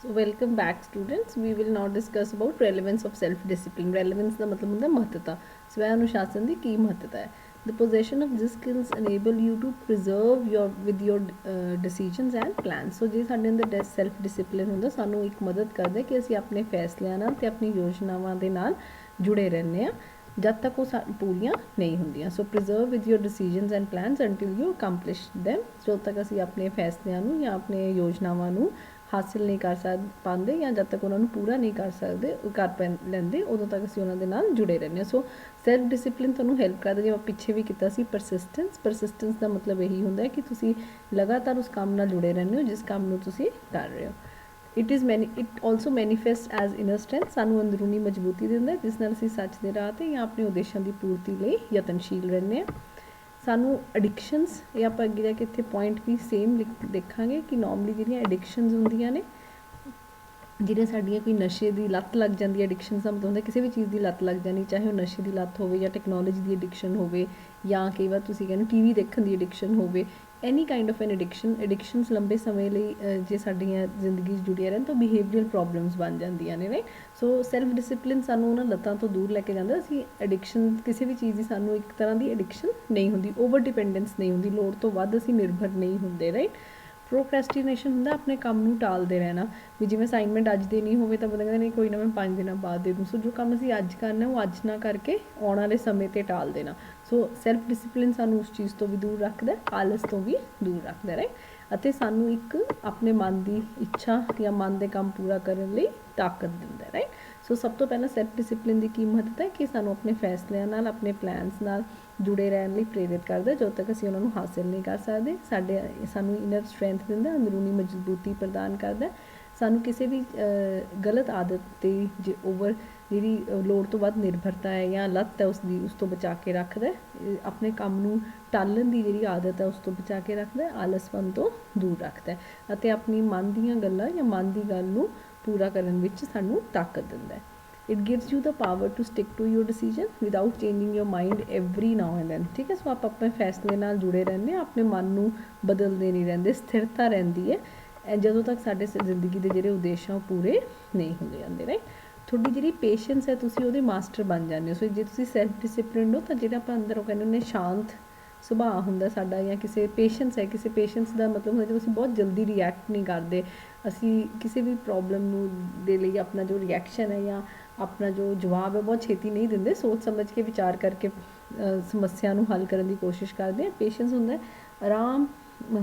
So welcome back students. We will now discuss about relevance of self discipline. Relevance ਦਾ ਮਤਲਬ ਹੁੰਦਾ ਮਹੱਤਤਾ। ਸਵੈ ਅਨੁਸ਼ਾਸਨ ਦੀ ਕੀ ਮਹੱਤਤਾ ਹੈ? The possession of these skills enable you to preserve your decisions and plans. So ਜੇ ਸਾਡੇ ਅੰਦਰ self discipline ਹੁੰਦਾ ਸਾਨੂੰ ਇੱਕ ਮਦਦ ਕਰਦਾ ਕਿ ਅਸੀਂ ਆਪਣੇ ਫੈਸਲਿਆਂ ਨਾਲ ਤੇ ਆਪਣੀ ਯੋਜਨਾਵਾਂ ਦੇ ਨਾਲ ਜੁੜੇ ਰਹਿੰਦੇ ਹਾਂ ਜਦ ਤੱਕ ਉਹ ਪੂਰੀਆਂ ਨਹੀਂ ਹੁੰਦੀਆਂ। So preserve with your decisions and plans until you accomplish them. ਜਦੋਂ ਤੱਕ ਅਸੀਂ ਆਪਣੇ ਫੈਸਲਿਆਂ ਨੂੰ ਜਾਂ ਆਪਣੇ ਯੋਜਨਾਵਾਂ ਨੂੰ ਹਾਸਿਲ ਨਹੀਂ ਕਰ ਪਾਉਂਦੇ ਜਾਂ ਜਦ ਤੱਕ ਉਹਨਾਂ ਨੂੰ ਪੂਰਾ ਨਹੀਂ ਕਰ ਲੈਂਦੇ ਉਦੋਂ ਤੱਕ ਅਸੀਂ ਉਹਨਾਂ ਦੇ ਨਾਲ ਜੁੜੇ ਰਹਿੰਦੇ ਹਾਂ। ਸੋ ਸੈਲਫ ਡਿਸਿਪਲਿਨ ਤੁਹਾਨੂੰ ਹੈਲਪ ਕਰਦਾ। ਜਿਵੇਂ ਪਿੱਛੇ ਵੀ ਕੀਤਾ ਸੀ ਪਰਸਿਸਟੈਂਸ ਦਾ ਮਤਲਬ ਇਹੀ ਹੁੰਦਾ ਹੈ ਕਿ ਤੁਸੀਂ ਲਗਾਤਾਰ ਉਸ ਕੰਮ ਨਾਲ ਜੁੜੇ ਰਹਿੰਦੇ ਹੋ ਜਿਸ ਕੰਮ ਨੂੰ ਤੁਸੀਂ ਕਰ ਰਹੇ ਹੋ। It also manifest as inner strength. ਸਾਨੂੰ ਅੰਦਰੂਨੀ ਮਜ਼ਬੂਤੀ ਦਿੰਦਾ ਜਿਸ ਨਾਲ ਅਸੀਂ ਸੱਚ ਦੇ ਰਾਹ 'ਤੇ ਜਾਂ ਆਪਣੇ ਉਦੇਸ਼ਾਂ ਦੀ ਪੂਰਤੀ ਲਈ ਯਤਨਸ਼ੀਲ ਰਹਿੰਦੇ ਹਾਂ। ਸਾਨੂੰ ਐਡਿਕਸ਼ਨਸ ਇਹ ਆਪਾਂ ਅੱਗੇ ਜਾ ਕੇ ਇੱਥੇ ਪੁਆਇੰਟ ਵੀ ਸੇਮ ਦੇਖਾਂਗੇ ਕਿ ਨੋਰਮਲੀ ਜਿਹੜੀਆਂ ਐਡਿਕਸ਼ਨਸ ਹੁੰਦੀਆਂ ਨੇ ਜਿਹੜੀਆਂ ਸਾਡੀਆਂ ਕੋਈ ਨਸ਼ੇ ਦੀ ਲੱਤ ਲੱਗ ਜਾਂਦੀ ਹੈ। ਐਡਿਕਸ਼ਨ ਦਾ ਮਤਲਬ ਹੁੰਦਾ ਕਿਸੇ ਵੀ ਚੀਜ਼ ਦੀ ਲੱਤ ਲੱਗ ਜਾਣੀ, ਚਾਹੇ ਉਹ ਨਸ਼ੇ ਦੀ ਲੱਤ ਹੋਵੇ ਜਾਂ ਟੈਕਨੋਲੋਜੀ ਦੀ ਐਡਿਕਸ਼ਨ ਹੋਵੇ ਜਾਂ ਕਈ ਵਾਰ ਤੁਸੀਂ ਕਹਿੰਦੇ ਟੀਵੀ ਦੇਖਣ ਦੀ ਐਡਿਕਸ਼ਨ ਹੋਵੇ। Any kind of N addictions ਲੰਬੇ ਸਮੇਂ ਲਈ ਜੇ ਸਾਡੀਆਂ ਜ਼ਿੰਦਗੀ 'ਚ ਜੁੜੀਆਂ ਰਹਿਣ ਤਾਂ ਬਿਹੇਵੀਅਰ ਪ੍ਰੋਬਲਮਸ ਬਣ ਜਾਂਦੀਆਂ ਨੇ ਰਾਈਟ। ਸੋ ਸੈਲਫ ਡਿਸਿਪਲਿਨ ਸਾਨੂੰ ਉਹਨਾਂ ਲੱਤਾਂ ਤੋਂ ਦੂਰ ਲੈ ਕੇ ਜਾਂਦਾ। ਅਸੀਂ ਐਡਿਕਸ਼ਨ ਕਿਸੇ ਵੀ ਚੀਜ਼ ਦੀ ਸਾਨੂੰ ਇੱਕ ਤਰ੍ਹਾਂ ਦੀ ਐਡਿਕਸ਼ਨ ਨਹੀਂ ਹੁੰਦੀ, ਓਵਰ ਡਿਪੈਂਡੈਂਸ ਨਹੀਂ ਹੁੰਦੀ, ਲੋੜ ਤੋਂ ਵੱਧ ਅਸੀਂ ਨਿਰਭਰ ਨਹੀਂ ਹੁੰਦੇ ਰਾਈਟ। ਪ੍ਰੋਕ੍ਰੈਸਟੀਨੇਸ਼ਨ ਹੁੰਦਾ ਆਪਣੇ ਕੰਮ ਨੂੰ ਟਾਲਦੇ ਰਹਿਣਾ ਵੀ ਜਿਵੇਂ ਅਸਾਈਨਮੈਂਟ ਅੱਜ ਦੇ ਨਹੀਂ ਹੋਵੇ ਤਾਂ ਪਤਾ ਕਹਿੰਦੇ ਨਹੀਂ ਕੋਈ ਨਾ ਮੈਂ 5 ਦਿਨਾਂ ਬਾਅਦ ਦੇ ਦੂੰ। ਸੋ ਜੋ ਕੰਮ ਅਸੀਂ ਅੱਜ ਕਰਨਾ ਉਹ ਅੱਜ ਨਾ ਕਰਕੇ ਆਉਣ ਵਾਲੇ ਸਮੇਂ 'ਤੇ ਟਾਲ ਦੇਣਾ। ਸੋ ਸੈਲਫ ਡਿਸਿਪਲਿਨ ਸਾਨੂੰ ਉਸ ਚੀਜ਼ ਤੋਂ ਵੀ ਦੂਰ ਰੱਖਦਾ, ਆਲਸ ਤੋਂ ਵੀ ਦੂਰ ਰੱਖਦਾ ਰਾਈਟ। ਅਤੇ ਸਾਨੂੰ ਇੱਕ ਆਪਣੇ ਮਨ ਦੀ ਇੱਛਾ ਜਾਂ ਮਨ ਦੇ ਕੰਮ ਪੂਰਾ ਕਰਨ ਲਈ ਤਾਕਤ ਦਿੰਦਾ ਰਾਈਟ। ਸੋ ਸਭ ਤੋਂ ਪਹਿਲਾਂ ਸੈਲਫ ਡਿਸਿਪਲਿਨ ਦੀ ਕੀ ਮਹੱਤਤਾ ਹੈ ਕਿ ਸਾਨੂੰ ਆਪਣੇ ਫੈਸਲਿਆਂ ਨਾਲ ਆਪਣੇ ਪਲਾਨਸ ਨਾਲ ਜੁੜੇ ਰਹਿਣ ਲਈ ਪ੍ਰੇਰਿਤ ਕਰਦਾ ਜਦੋਂ ਤੱਕ ਅਸੀਂ ਉਹਨਾਂ ਨੂੰ ਹਾਸਿਲ ਨਹੀਂ ਕਰ ਸਕਦੇ। ਸਾਨੂੰ ਇਨਰ ਸਟਰੈਂਥ ਦਿੰਦਾ, ਅੰਦਰੂਨੀ ਮਜ਼ਬੂਤੀ ਪ੍ਰਦਾਨ ਕਰਦਾ। ਸਾਨੂੰ ਕਿਸੇ ਵੀ ਗਲਤ ਆਦਤ 'ਤੇ ਜਿਹੜੀ ਲੋੜ ਤੋਂ ਵੱਧ ਨਿਰਭਰਤਾ ਹੈ ਜਾਂ ਲੱਤ ਹੈ ਉਸ ਤੋਂ ਬਚਾ ਕੇ ਰੱਖਦਾ। ਆਪਣੇ ਕੰਮ ਨੂੰ ਟਾਲਣ ਦੀ ਜਿਹੜੀ ਆਦਤ ਹੈ ਉਸ ਤੋਂ ਬਚਾ ਕੇ ਰੱਖਦਾ, ਆਲਸਪਨ ਤੋਂ ਦੂਰ ਰੱਖਦਾ ਅਤੇ ਆਪਣੀ ਮਨ ਦੀਆਂ ਗੱਲਾਂ ਜਾਂ ਮਨ ਦੀ ਗੱਲ ਨੂੰ ਪੂਰਾ ਕਰਨ ਵਿੱਚ ਸਾਨੂੰ ਤਾਕਤ ਦਿੰਦਾ। It gives you the power to stick to your decision without changing your mind every now and then। ਠੀਕ ਹੈ। ਸੋ ਆਪਾਂ ਆਪਣੇ ਫੈਸਲੇ ਨਾਲ ਜੁੜੇ ਰਹਿੰਦੇ ਹਾਂ, ਆਪਣੇ ਮਨ ਨੂੰ ਬਦਲਦੇ ਨਹੀਂ ਰਹਿੰਦੇ, ਸਥਿਰਤਾ ਰਹਿੰਦੀ ਹੈ ਜਦੋਂ ਤੱਕ ਸਾਡੇ ਜ਼ਿੰਦਗੀ ਦੇ ਜਿਹੜੇ ਉਦੇਸ਼ ਆ ਉਹ ਪੂਰੇ ਨਹੀਂ ਹੁੰਦੇ ਜਾਂਦੇ ਰਾਈਟ। ਤੁਹਾਡੀ ਜਿਹੜੀ ਪੇਸ਼ੈਂਸ ਹੈ ਤੁਸੀਂ ਉਹਦੇ ਮਾਸਟਰ ਬਣ ਜਾਂਦੇ ਹੋ। ਸੋ ਜੇ ਤੁਸੀਂ ਸੈਲਫ ਡਿਸਿਪਲਿਨਡ ਹੋ ਤਾਂ ਜਿਹੜਾ ਆਪਾਂ ਅੰਦਰ ਉਹ ਕਹਿੰਦੇ ਹੁੰਦੇ ਸ਼ਾਂਤ ਸੁਭਾਅ ਹੁੰਦਾ ਸਾਡਾ ਜਾਂ ਕਿਸੇ ਪੇਸ਼ੈਂਸ ਦਾ ਮਤਲਬ ਹੁੰਦਾ ਜਦੋਂ ਅਸੀਂ ਬਹੁਤ ਜਲਦੀ ਰਿਐਕਟ ਨਹੀਂ ਕਰਦੇ। ਅਸੀਂ ਕਿਸੇ ਵੀ ਪ੍ਰੋਬਲਮ ਨੂੰ ਦੇ ਲਈ ਆਪਣਾ ਜੋ ਰਿਐਕਸ਼ਨ ਹੈ ਜਾਂ ਆਪਣਾ ਜੋ ਜਵਾਬ ਹੈ ਬਹੁਤ ਛੇਤੀ ਨਹੀਂ ਦਿੰਦੇ, ਸੋਚ ਸਮਝ ਕੇ ਵਿਚਾਰ ਕਰਕੇ ਸਮੱਸਿਆ ਨੂੰ ਹੱਲ ਕਰਨ ਦੀ ਕੋਸ਼ਿਸ਼ ਕਰਦੇ ਹਾਂ। ਪੇਸ਼ੈਂਸ ਹੁੰਦਾ ਆਰਾਮ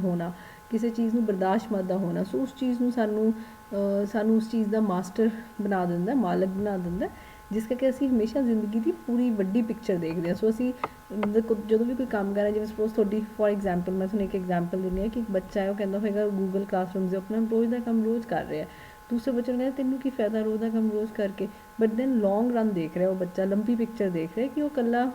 ਹੋਣਾ, ਕਿਸੇ ਚੀਜ਼ ਨੂੰ ਬਰਦਾਸ਼ਤ ਦਾ ਹੋਣਾ। ਸੋ ਉਸ ਚੀਜ਼ ਨੂੰ ਸਾਨੂੰ ਉਸ ਚੀਜ਼ ਦਾ ਮਾਸਟਰ ਬਣਾ ਦਿੰਦਾ, ਮਾਲਕ ਬਣਾ ਦਿੰਦਾ, ਜਿਸ ਕਰਕੇ ਅਸੀਂ ਹਮੇਸ਼ਾ ਜ਼ਿੰਦਗੀ ਦੀ ਪੂਰੀ ਵੱਡੀ ਪਿਕਚਰ ਦੇਖਦੇ ਹਾਂ। ਸੋ ਅਸੀਂ ਜਦੋਂ ਵੀ ਕੋਈ ਕੰਮ ਕਰ ਰਹੇ, ਜਿਵੇਂ ਸਪੋਜ਼ ਤੁਹਾਡੀ ਫੋਰ ਐਗਜ਼ਾਮਪਲ ਮੈਂ ਤੁਹਾਨੂੰ ਇੱਕ ਐਗਜ਼ਾਮਪਲ ਦਿੰਦੀ ਹਾਂ ਕਿ ਇੱਕ ਬੱਚਾ ਹੈ ਉਹ ਕਹਿੰਦਾ ਹੋਏਗਾ ਗੂਗਲ ਕਲਾਸਰੂਮ ਦੇ ਆਪਣਾ ਰੋਜ਼ ਦਾ ਕੰਮ ਰੋਜ਼ ਕਰ ਰਿਹਾ। ਦੂਸਰੇ ਬੱਚੇ ਨੂੰ ਕਹਿੰਦਾ ਤੈਨੂੰ ਕੀ ਫਾਇਦਾ ਰੋਜ਼ ਦਾ ਕੰਮ ਰੋਜ਼ ਕਰਕੇ, ਬਟ ਦੈਨ ਲੌਂਗ ਰਨ ਦੇਖ ਰਿਹਾ ਉਹ ਬੱਚਾ, ਲੰਬੀ ਪਿਕਚਰ ਦੇਖ ਰਿਹਾ ਕਿ ਉਹ ਇਕੱਲਾ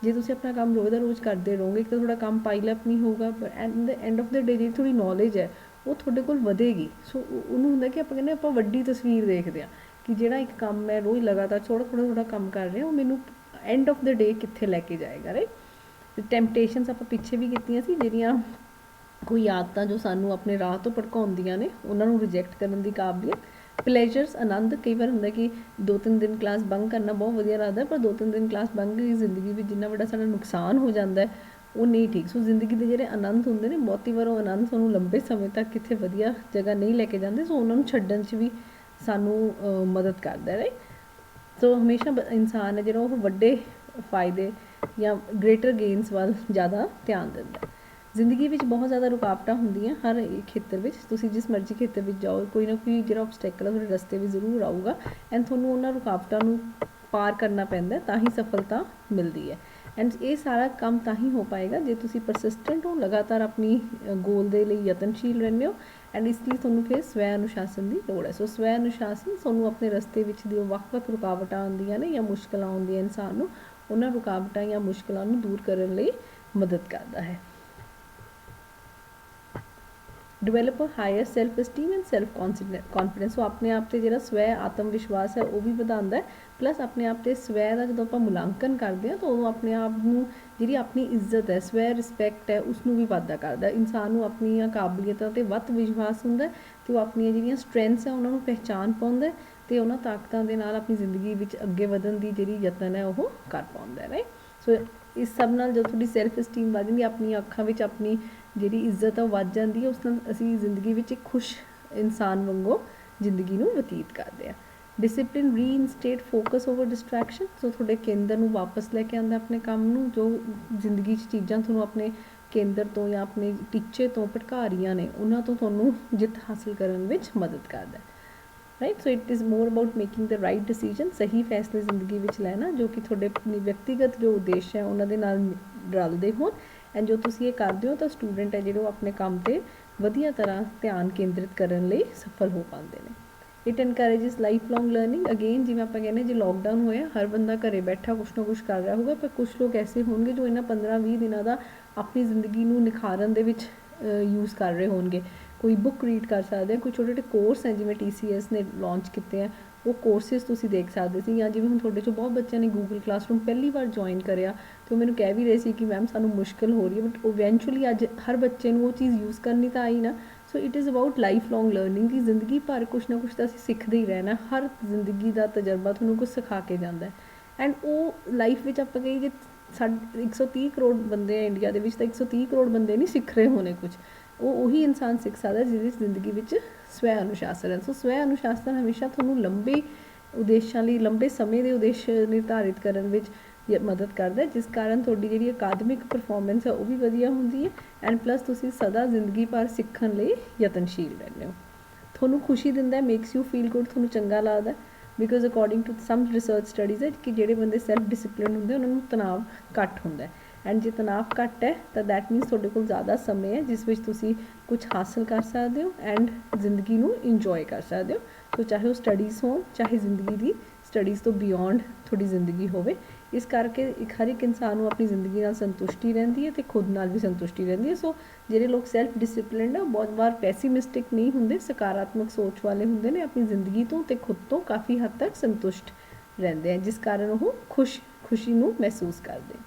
ਜੇ ਤੁਸੀਂ ਆਪਣਾ ਕੰਮ ਰੋਜ਼ ਦਾ ਰੋਜ਼ ਕਰਦੇ ਰਹੋਗੇ ਇੱਕ ਤਾਂ ਤੁਹਾਡਾ ਕੰਮ ਪਾਈਲ ਅਪ ਨਹੀਂ ਹੋਊਗਾ, but at the end of the day ਜਿਹੜੀ ਥੋੜੀ ਨੌਲੇਜ ਹੈ ਉਹ ਤੁਹਾਡੇ ਕੋਲ ਵਧੇਗੀ। ਸੋ ਉਹਨੂੰ ਹੁੰਦਾ ਕਿ ਆਪਾਂ ਕਹਿੰਦੇ ਆਪਾਂ ਵੱਡੀ ਤਸਵੀਰ ਦੇਖਦੇ ਹਾਂ ਕਿ ਜਿਹੜਾ ਇੱਕ ਕੰਮ ਮੈਂ ਰੋਜ਼ ਲਗਾਤਾਰ ਥੋੜਾ ਕੰਮ ਕਰ ਰਿਹਾ ਉਹ ਮੈਨੂੰ ਐਂਡ ਆਫ ਦ ਡੇ ਕਿੱਥੇ ਲੈ ਕੇ ਜਾਏਗਾ ਰਾਈਟ। ਟੈਂਪਟੇਸ਼ਨਸ ਆਪਾਂ ਪਿੱਛੇ ਵੀ ਕੀਤੀਆਂ ਸੀ, ਜਿਹੜੀਆਂ ਕੋਈ ਆਦਤਾਂ ਜੋ ਸਾਨੂੰ ਆਪਣੇ ਰਾਹ ਤੋਂ ਭਟਕਾਉਂਦੀਆਂ ਨੇ ਉਹਨਾਂ ਨੂੰ ਰਿਜੈਕਟ ਕਰਨ ਦੀ ਕਾਬਲੀਅਤ। ਪਲੇਜਰਸ ਆਨੰਦ, ਕਈ ਵਾਰ ਹੁੰਦਾ ਕਿ 2-3 ਦਿਨ ਕਲਾਸ ਬੰਕ ਕਰਨਾ ਬਹੁਤ ਵਧੀਆ ਲੱਗਦਾ, ਪਰ 2-3 ਦਿਨ ਕਲਾਸ ਬੰਕ ਦੀ ਜ਼ਿੰਦਗੀ ਵਿੱਚ ਜਿੰਨਾ ਵੱਡਾ ਸਾਡਾ ਨੁਕਸਾਨ ਹੋ ਜਾਂਦਾ ਉਹ ਨਹੀਂ ਠੀਕ। ਸੋ ਜ਼ਿੰਦਗੀ ਦੇ ਜਿਹੜੇ ਆਨੰਦ ਹੁੰਦੇ ਨੇ ਬਹੁਤੀ ਵਾਰ ਉਹ ਆਨੰਦ ਸਾਨੂੰ ਲੰਬੇ ਸਮੇਂ ਤੱਕ ਕਿਤੇ ਵਧੀਆ ਜਗ੍ਹਾ ਨਹੀਂ ਲੈ ਕੇ ਜਾਂਦੇ। ਸੋ ਉਹਨਾਂ ਨੂੰ ਛੱਡਣ 'ਚ ਵੀ ਸਾਨੂੰ ਮਦਦ ਕਰਦਾ ਰਾਈਟ। ਸੋ ਹਮੇਸ਼ਾ ਇਨਸਾਨ ਹੈ ਜਿਹੜਾ ਉਹ ਵੱਡੇ ਫਾਇਦੇ ਜਾਂ ਗ੍ਰੇਟਰ ਗੇਨਸ ਵੱਲ ਜ਼ਿਆਦਾ ਧਿਆਨ ਦਿੰਦਾ। ਜ਼ਿੰਦਗੀ ਵਿੱਚ ਬਹੁਤ ਜ਼ਿਆਦਾ ਰੁਕਾਵਟਾਂ ਹੁੰਦੀਆਂ ਹਰ ਇੱਕ ਖੇਤਰ ਵਿੱਚ, ਤੁਸੀਂ ਜਿਸ ਮਰਜ਼ੀ ਖੇਤਰ ਵਿੱਚ ਜਾਓ ਕੋਈ ਨਾ ਕੋਈ ਜਿਹੜਾ ਆਬਸਟੈਕਲ ਹੈ ਤੁਹਾਡੇ ਰਸਤੇ ਵਿੱਚ ਜ਼ਰੂਰ ਆਊਗਾ ਐਂਡ ਤੁਹਾਨੂੰ ਉਹਨਾਂ ਰੁਕਾਵਟਾਂ ਨੂੰ ਪਾਰ ਕਰਨਾ ਪੈਂਦਾ ਤਾਂ ਹੀ ਸਫਲਤਾ ਮਿਲਦੀ ਹੈ। ਐਂਡ ਇਹ ਸਾਰਾ ਕੰਮ ਤਾਂ ਹੀ ਹੋ ਪਾਏਗਾ ਜੇ ਤੁਸੀਂ ਪਰਸਿਸਟੈਂਟ ਹੋ, ਲਗਾਤਾਰ ਆਪਣੀ ਗੋਲ ਦੇ ਲਈ ਯਤਨਸ਼ੀਲ ਰਹਿੰਦੇ ਹੋ। ਐਂਡ ਇਸ ਲਈ ਤੁਹਾਨੂੰ ਫਿਰ ਸਵੈ ਅਨੁਸ਼ਾਸਨ ਦੀ ਲੋੜ ਹੈ। ਸੋ ਸਵੈ ਅਨੁਸ਼ਾਸਨ ਤੁਹਾਨੂੰ ਆਪਣੇ ਰਸਤੇ ਵਿੱਚ ਜੋ ਵੱਖ-ਵੱਖ ਰੁਕਾਵਟਾਂ ਆਉਂਦੀਆਂ ਨੇ ਜਾਂ ਮੁਸ਼ਕਲਾਂ ਆਉਂਦੀਆਂ ਇਨਸਾਨ ਨੂੰ, ਉਹਨਾਂ ਰੁਕਾਵਟਾਂ ਜਾਂ ਮੁਸ਼ਕਲਾਂ ਨੂੰ ਦੂਰ ਕਰਨ ਲਈ ਮਦਦ ਕਰਦਾ ਹੈ। Develop higher self esteem and self confidence. So ਆਪਣੇ ਆਪ 'ਤੇ ਜਿਹੜਾ ਸਵੈ ਆਤਮ ਵਿਸ਼ਵਾਸ ਹੈ ਉਹ ਵੀ ਵਧਾਉਂਦਾ ਹੈ, ਪਲੱਸ ਆਪਣੇ ਆਪ 'ਤੇ ਸਵੈ ਦਾ ਜਦੋਂ ਆਪਾਂ ਮੁਲਾਂਕਣ ਕਰਦੇ ਹਾਂ ਤਾਂ ਉਦੋਂ ਆਪਣੇ ਆਪ ਨੂੰ ਜਿਹੜੀ ਆਪਣੀ ਇੱਜ਼ਤ ਹੈ, ਸਵੈ ਰਿਸਪੈਕਟ ਹੈ, ਉਸਨੂੰ ਵੀ ਵਾਧਾ ਕਰਦਾ। ਇਨਸਾਨ ਨੂੰ ਆਪਣੀਆਂ ਕਾਬਲੀਅਤਾਂ 'ਤੇ ਵੱਧ ਵਿਸ਼ਵਾਸ ਹੁੰਦਾ ਅਤੇ ਕਿ ਉਹ ਆਪਣੀਆਂ ਜਿਹੜੀਆਂ ਸਟਰੈਂਥਸ ਆ ਉਹਨਾਂ ਨੂੰ ਪਹਿਚਾਣ ਪਾਉਂਦਾ ਅਤੇ ਉਹਨਾਂ ਤਾਕਤਾਂ ਦੇ ਨਾਲ ਆਪਣੀ ਜ਼ਿੰਦਗੀ ਵਿੱਚ ਅੱਗੇ ਵਧਣ ਦੀ ਜਿਹੜੀ ਯਤਨ ਹੈ ਉਹ ਕਰ ਪਾਉਂਦਾ, ਰਾਈਟ। ਸੋ ਇਸ ਸਭ ਨਾਲ ਜਦੋਂ ਤੁਹਾਡੀ ਸੈਲਫ ਇਸਟੀਮ ਵੱਧ ਜਾਂਦੀ, ਆਪਣੀਆਂ ਅੱਖਾਂ ਵਿੱਚ ਆਪਣੀ ਜਿਹੜੀ ਇੱਜ਼ਤ ਆ ਉਹ ਵੱਧ ਜਾਂਦੀ ਹੈ, ਉਸ ਨਾਲ ਅਸੀਂ ਜ਼ਿੰਦਗੀ ਵਿੱਚ ਇੱਕ ਖੁਸ਼ ਇਨਸਾਨ ਵਾਂਗੂ ਜ਼ਿੰਦਗੀ ਨੂੰ ਬਤੀਤ ਕਰਦੇ ਆ। Discipline reinstate focus over distraction, ਸੋ ਤੁਹਾਡੇ ਕੇਂਦਰ ਨੂੰ ਵਾਪਸ ਲੈ ਕੇ ਆਉਂਦਾ ਆਪਣੇ ਕੰਮ ਨੂੰ, ਜੋ ਜ਼ਿੰਦਗੀ 'ਚ ਚੀਜ਼ਾਂ ਤੁਹਾਨੂੰ ਆਪਣੇ ਕੇਂਦਰ ਤੋਂ ਜਾਂ ਆਪਣੇ ਟੀਚੇ ਤੋਂ ਭਟਕਾ ਰਹੀਆਂ ਨੇ ਉਹਨਾਂ ਤੋਂ ਤੁਹਾਨੂੰ ਜਿੱਤ ਹਾਸਲ ਕਰਨ ਵਿੱਚ ਮਦਦ ਕਰਦਾ, right. So it is more about making the right decision, ਸਹੀ ਫੈਸਲੇ ਜ਼ਿੰਦਗੀ ਵਿੱਚ ਲੈਣਾ ਜੋ ਕਿ ਤੁਹਾਡੇ ਵਿਅਕਤੀਗਤ ਜੋ ਉਦੇਸ਼ ਹੈ ਉਹਨਾਂ ਦੇ ਨਾਲ ਰਲਦੇ ਹੋਣ। ਐਂਡ ਜੋ ਤੁਸੀਂ ਇਹ ਕਰਦੇ ਹੋ ਤਾਂ ਸਟੂਡੈਂਟ ਹੈ ਜਿਹੜੇ ਉਹ ਆਪਣੇ ਕੰਮ 'ਤੇ ਵਧੀਆ ਤਰ੍ਹਾਂ ਧਿਆਨ ਕੇਂਦਰਿਤ ਕਰਨ ਲਈ ਸਫਲ ਹੋ ਪਾਉਂਦੇ ਨੇ। It encourages life long learning, again ਜਿਵੇਂ ਆਪਾਂ ਕਹਿੰਦੇ ਜੇ ਲੋਕਡਾਊਨ ਹੋਇਆ ਹਰ ਬੰਦਾ ਘਰੇ ਬੈਠਾ ਕੁਛ ਨਾ ਕੁਛ ਕਰ ਰਿਹਾ ਹੋਊਗਾ, ਪਰ ਕੁਛ ਲੋਕ ਐਸੇ ਹੋਣਗੇ ਜੋ ਇਹਨਾਂ 15-20 ਦਿਨਾਂ ਦਾ ਆਪਣੀ ਜ਼ਿੰਦਗੀ ਨੂੰ ਨਿਖਾਰਨ ਦੇ ਵਿੱਚ ਯੂਜ਼ ਕਰ ਰਹੇ ਹੋਣਗੇ। ਕੋਈ ਬੁੱਕ ਰੀਡ ਕਰ ਸਕਦੇ ਆ, ਕੋਈ ਛੋਟੇ ਛੋਟੇ ਕੋਰਸ ਹੈ ਜਿਵੇਂ TCS ਨੇ ਲਾਂਚ ਕੀਤੇ ਆ, ਉਹ ਕੋਰਸਿਸ ਤੁਸੀਂ ਦੇਖ ਸਕਦੇ ਸੀ। ਜਾਂ ਜਿਵੇਂ ਹੁਣ ਤੁਹਾਡੇ 'ਚੋਂ ਬਹੁਤ ਬੱਚਿਆਂ ਨੇ ਗੂਗਲ ਕਲਾਸਰੂਮ ਪਹਿਲੀ ਵਾਰ ਜੁਆਇਨ ਕਰਿਆ ਅਤੇ ਉਹ ਮੈਨੂੰ ਕਹਿ ਵੀ ਰਹੇ ਸੀ ਕਿ ਮੈਮ ਸਾਨੂੰ ਮੁਸ਼ਕਿਲ ਹੋ ਰਹੀ ਹੈ, ਬਟ ਇਵੈਂਚੁਅਲੀ ਅੱਜ ਹਰ ਬੱਚੇ ਨੂੰ ਉਹ ਚੀਜ਼ ਯੂਜ਼ ਕਰਨੀ ਤਾਂ ਆਈ ਨਾ। So it is about life long learning, ਕਿ ਜ਼ਿੰਦਗੀ ਭਰ ਕੁਛ ਨਾ ਕੁਛ ਤਾਂ ਅਸੀਂ ਸਿੱਖਦੇ ਹੀ ਰਹਿਣਾ, ਹਰ ਜ਼ਿੰਦਗੀ ਦਾ ਤਜਰਬਾ ਤੁਹਾਨੂੰ ਕੁਛ ਸਿਖਾ ਕੇ ਜਾਂਦਾ। ਐਂਡ ਉਹ ਲਾਈਫ ਵਿੱਚ ਆਪਾਂ ਕਹੀਏ ਜੇ 130 ਕਰੋੜ ਬੰਦੇ ਆ ਇੰਡੀਆ ਦੇ ਵਿੱਚ, ਤਾਂ 130 ਕਰੋੜ ਬੰਦੇ ਨਹੀਂ ਸਿੱਖ ਰਹੇ ਹੋਣੇ ਕੁਛ, ਉਹ ਉਹੀ ਇਨਸਾਨ ਸਿੱਖ ਸਕਦਾ ਜਿਹਦੀ ਜ਼ਿੰਦਗੀ ਵਿੱਚ ਸਵੈ ਅਨੁਸ਼ਾਸਨ ਹੈ। ਸੋ ਸਵੈ ਅਨੁਸ਼ਾਸਨ ਹਮੇਸ਼ਾ ਤੁਹਾਨੂੰ ਲੰਬੇ ਉਦੇਸ਼ਾਂ ਲਈ, ਲੰਬੇ ਸਮੇਂ ਦੇ ਉਦੇਸ਼ ਨਿਰਧਾਰਿਤ ਕਰਨ ਵਿੱਚ ਮਦਦ ਕਰਦਾ, ਜਿਸ ਕਾਰਨ ਤੁਹਾਡੀ ਜਿਹੜੀ ਅਕਾਦਮਿਕ ਪਰਫੋਰਮੈਂਸ ਹੈ ਉਹ ਵੀ ਵਧੀਆ ਹੁੰਦੀ ਹੈ। ਐਂਡ ਪਲੱਸ ਤੁਸੀਂ ਸਦਾ ਜ਼ਿੰਦਗੀ ਭਰ ਸਿੱਖਣ ਲਈ ਯਤਨਸ਼ੀਲ ਰਹਿੰਦੇ ਹੋ। ਤੁਹਾਨੂੰ ਖੁਸ਼ੀ ਦਿੰਦਾ, ਮੇਕਸ ਯੂ ਫੀਲ ਗੁੱਡ, ਤੁਹਾਨੂੰ ਚੰਗਾ ਲੱਗਦਾ, because according to some research studies ਹੈ ਕਿ ਜਿਹੜੇ ਬੰਦੇ ਸੈਲਫ ਡਿਸਿਪਲਿਨ ਹੁੰਦੇ ਉਹਨਾਂ ਨੂੰ ਤਣਾਅ ਘੱਟ ਹੁੰਦਾ। ਐਂਡ ਜੇ ਤਣਾਅ ਘੱਟ ਹੈ ਤਾਂ ਦੈਟ ਮੀਨਸ ਤੁਹਾਡੇ ਕੋਲ ਜ਼ਿਆਦਾ ਸਮੇਂ ਹੈ ਜਿਸ ਵਿੱਚ ਤੁਸੀਂ ਕੁਛ ਹਾਸਲ ਕਰ ਸਕਦੇ ਹੋ ਐਂਡ ਜ਼ਿੰਦਗੀ ਨੂੰ ਇੰਜੋਏ ਕਰ ਸਕਦੇ ਹੋ। ਸੋ ਚਾਹੇ ਉਹ ਸਟੱਡੀਜ਼ ਹੋਣ, ਚਾਹੇ ਜ਼ਿੰਦਗੀ ਦੀ ਸਟੱਡੀਜ਼ ਤੋਂ ਬਿਯੋਂਡ ਤੁਹਾਡੀ ਜ਼ਿੰਦਗੀ ਹੋਵੇ। ਇਸ ਕਰਕੇ ਹਰ ਇੱਕ ਇਨਸਾਨ ਨੂੰ ਆਪਣੀ ਜ਼ਿੰਦਗੀ ਨਾਲ ਸੰਤੁਸ਼ਟੀ ਰਹਿੰਦੀ ਹੈ ਅਤੇ ਖੁਦ ਨਾਲ ਵੀ ਸੰਤੁਸ਼ਟੀ ਰਹਿੰਦੀ ਹੈ। ਸੋ ਜਿਹੜੇ ਲੋਕ ਸੈਲਫ ਡਿਸਿਪਲਿਨਡ ਆ ਬਹੁਤ ਵਾਰ ਪੈਸੀਮਿਸਟਿਕ ਨਹੀਂ ਹੁੰਦੇ, ਸਕਾਰਾਤਮਕ ਸੋਚ ਵਾਲੇ ਹੁੰਦੇ ਨੇ, ਆਪਣੀ ਜ਼ਿੰਦਗੀ ਤੋਂ ਅਤੇ ਖੁਦ ਤੋਂ ਕਾਫੀ ਹੱਦ ਤੱਕ ਸੰਤੁਸ਼ਟ ਰਹਿੰਦੇ ਆ, ਜਿਸ ਕਾਰਨ ਉਹ ਖੁਸ਼ੀ ਨੂੰ ਮਹਿਸੂਸ ਕਰਦੇ।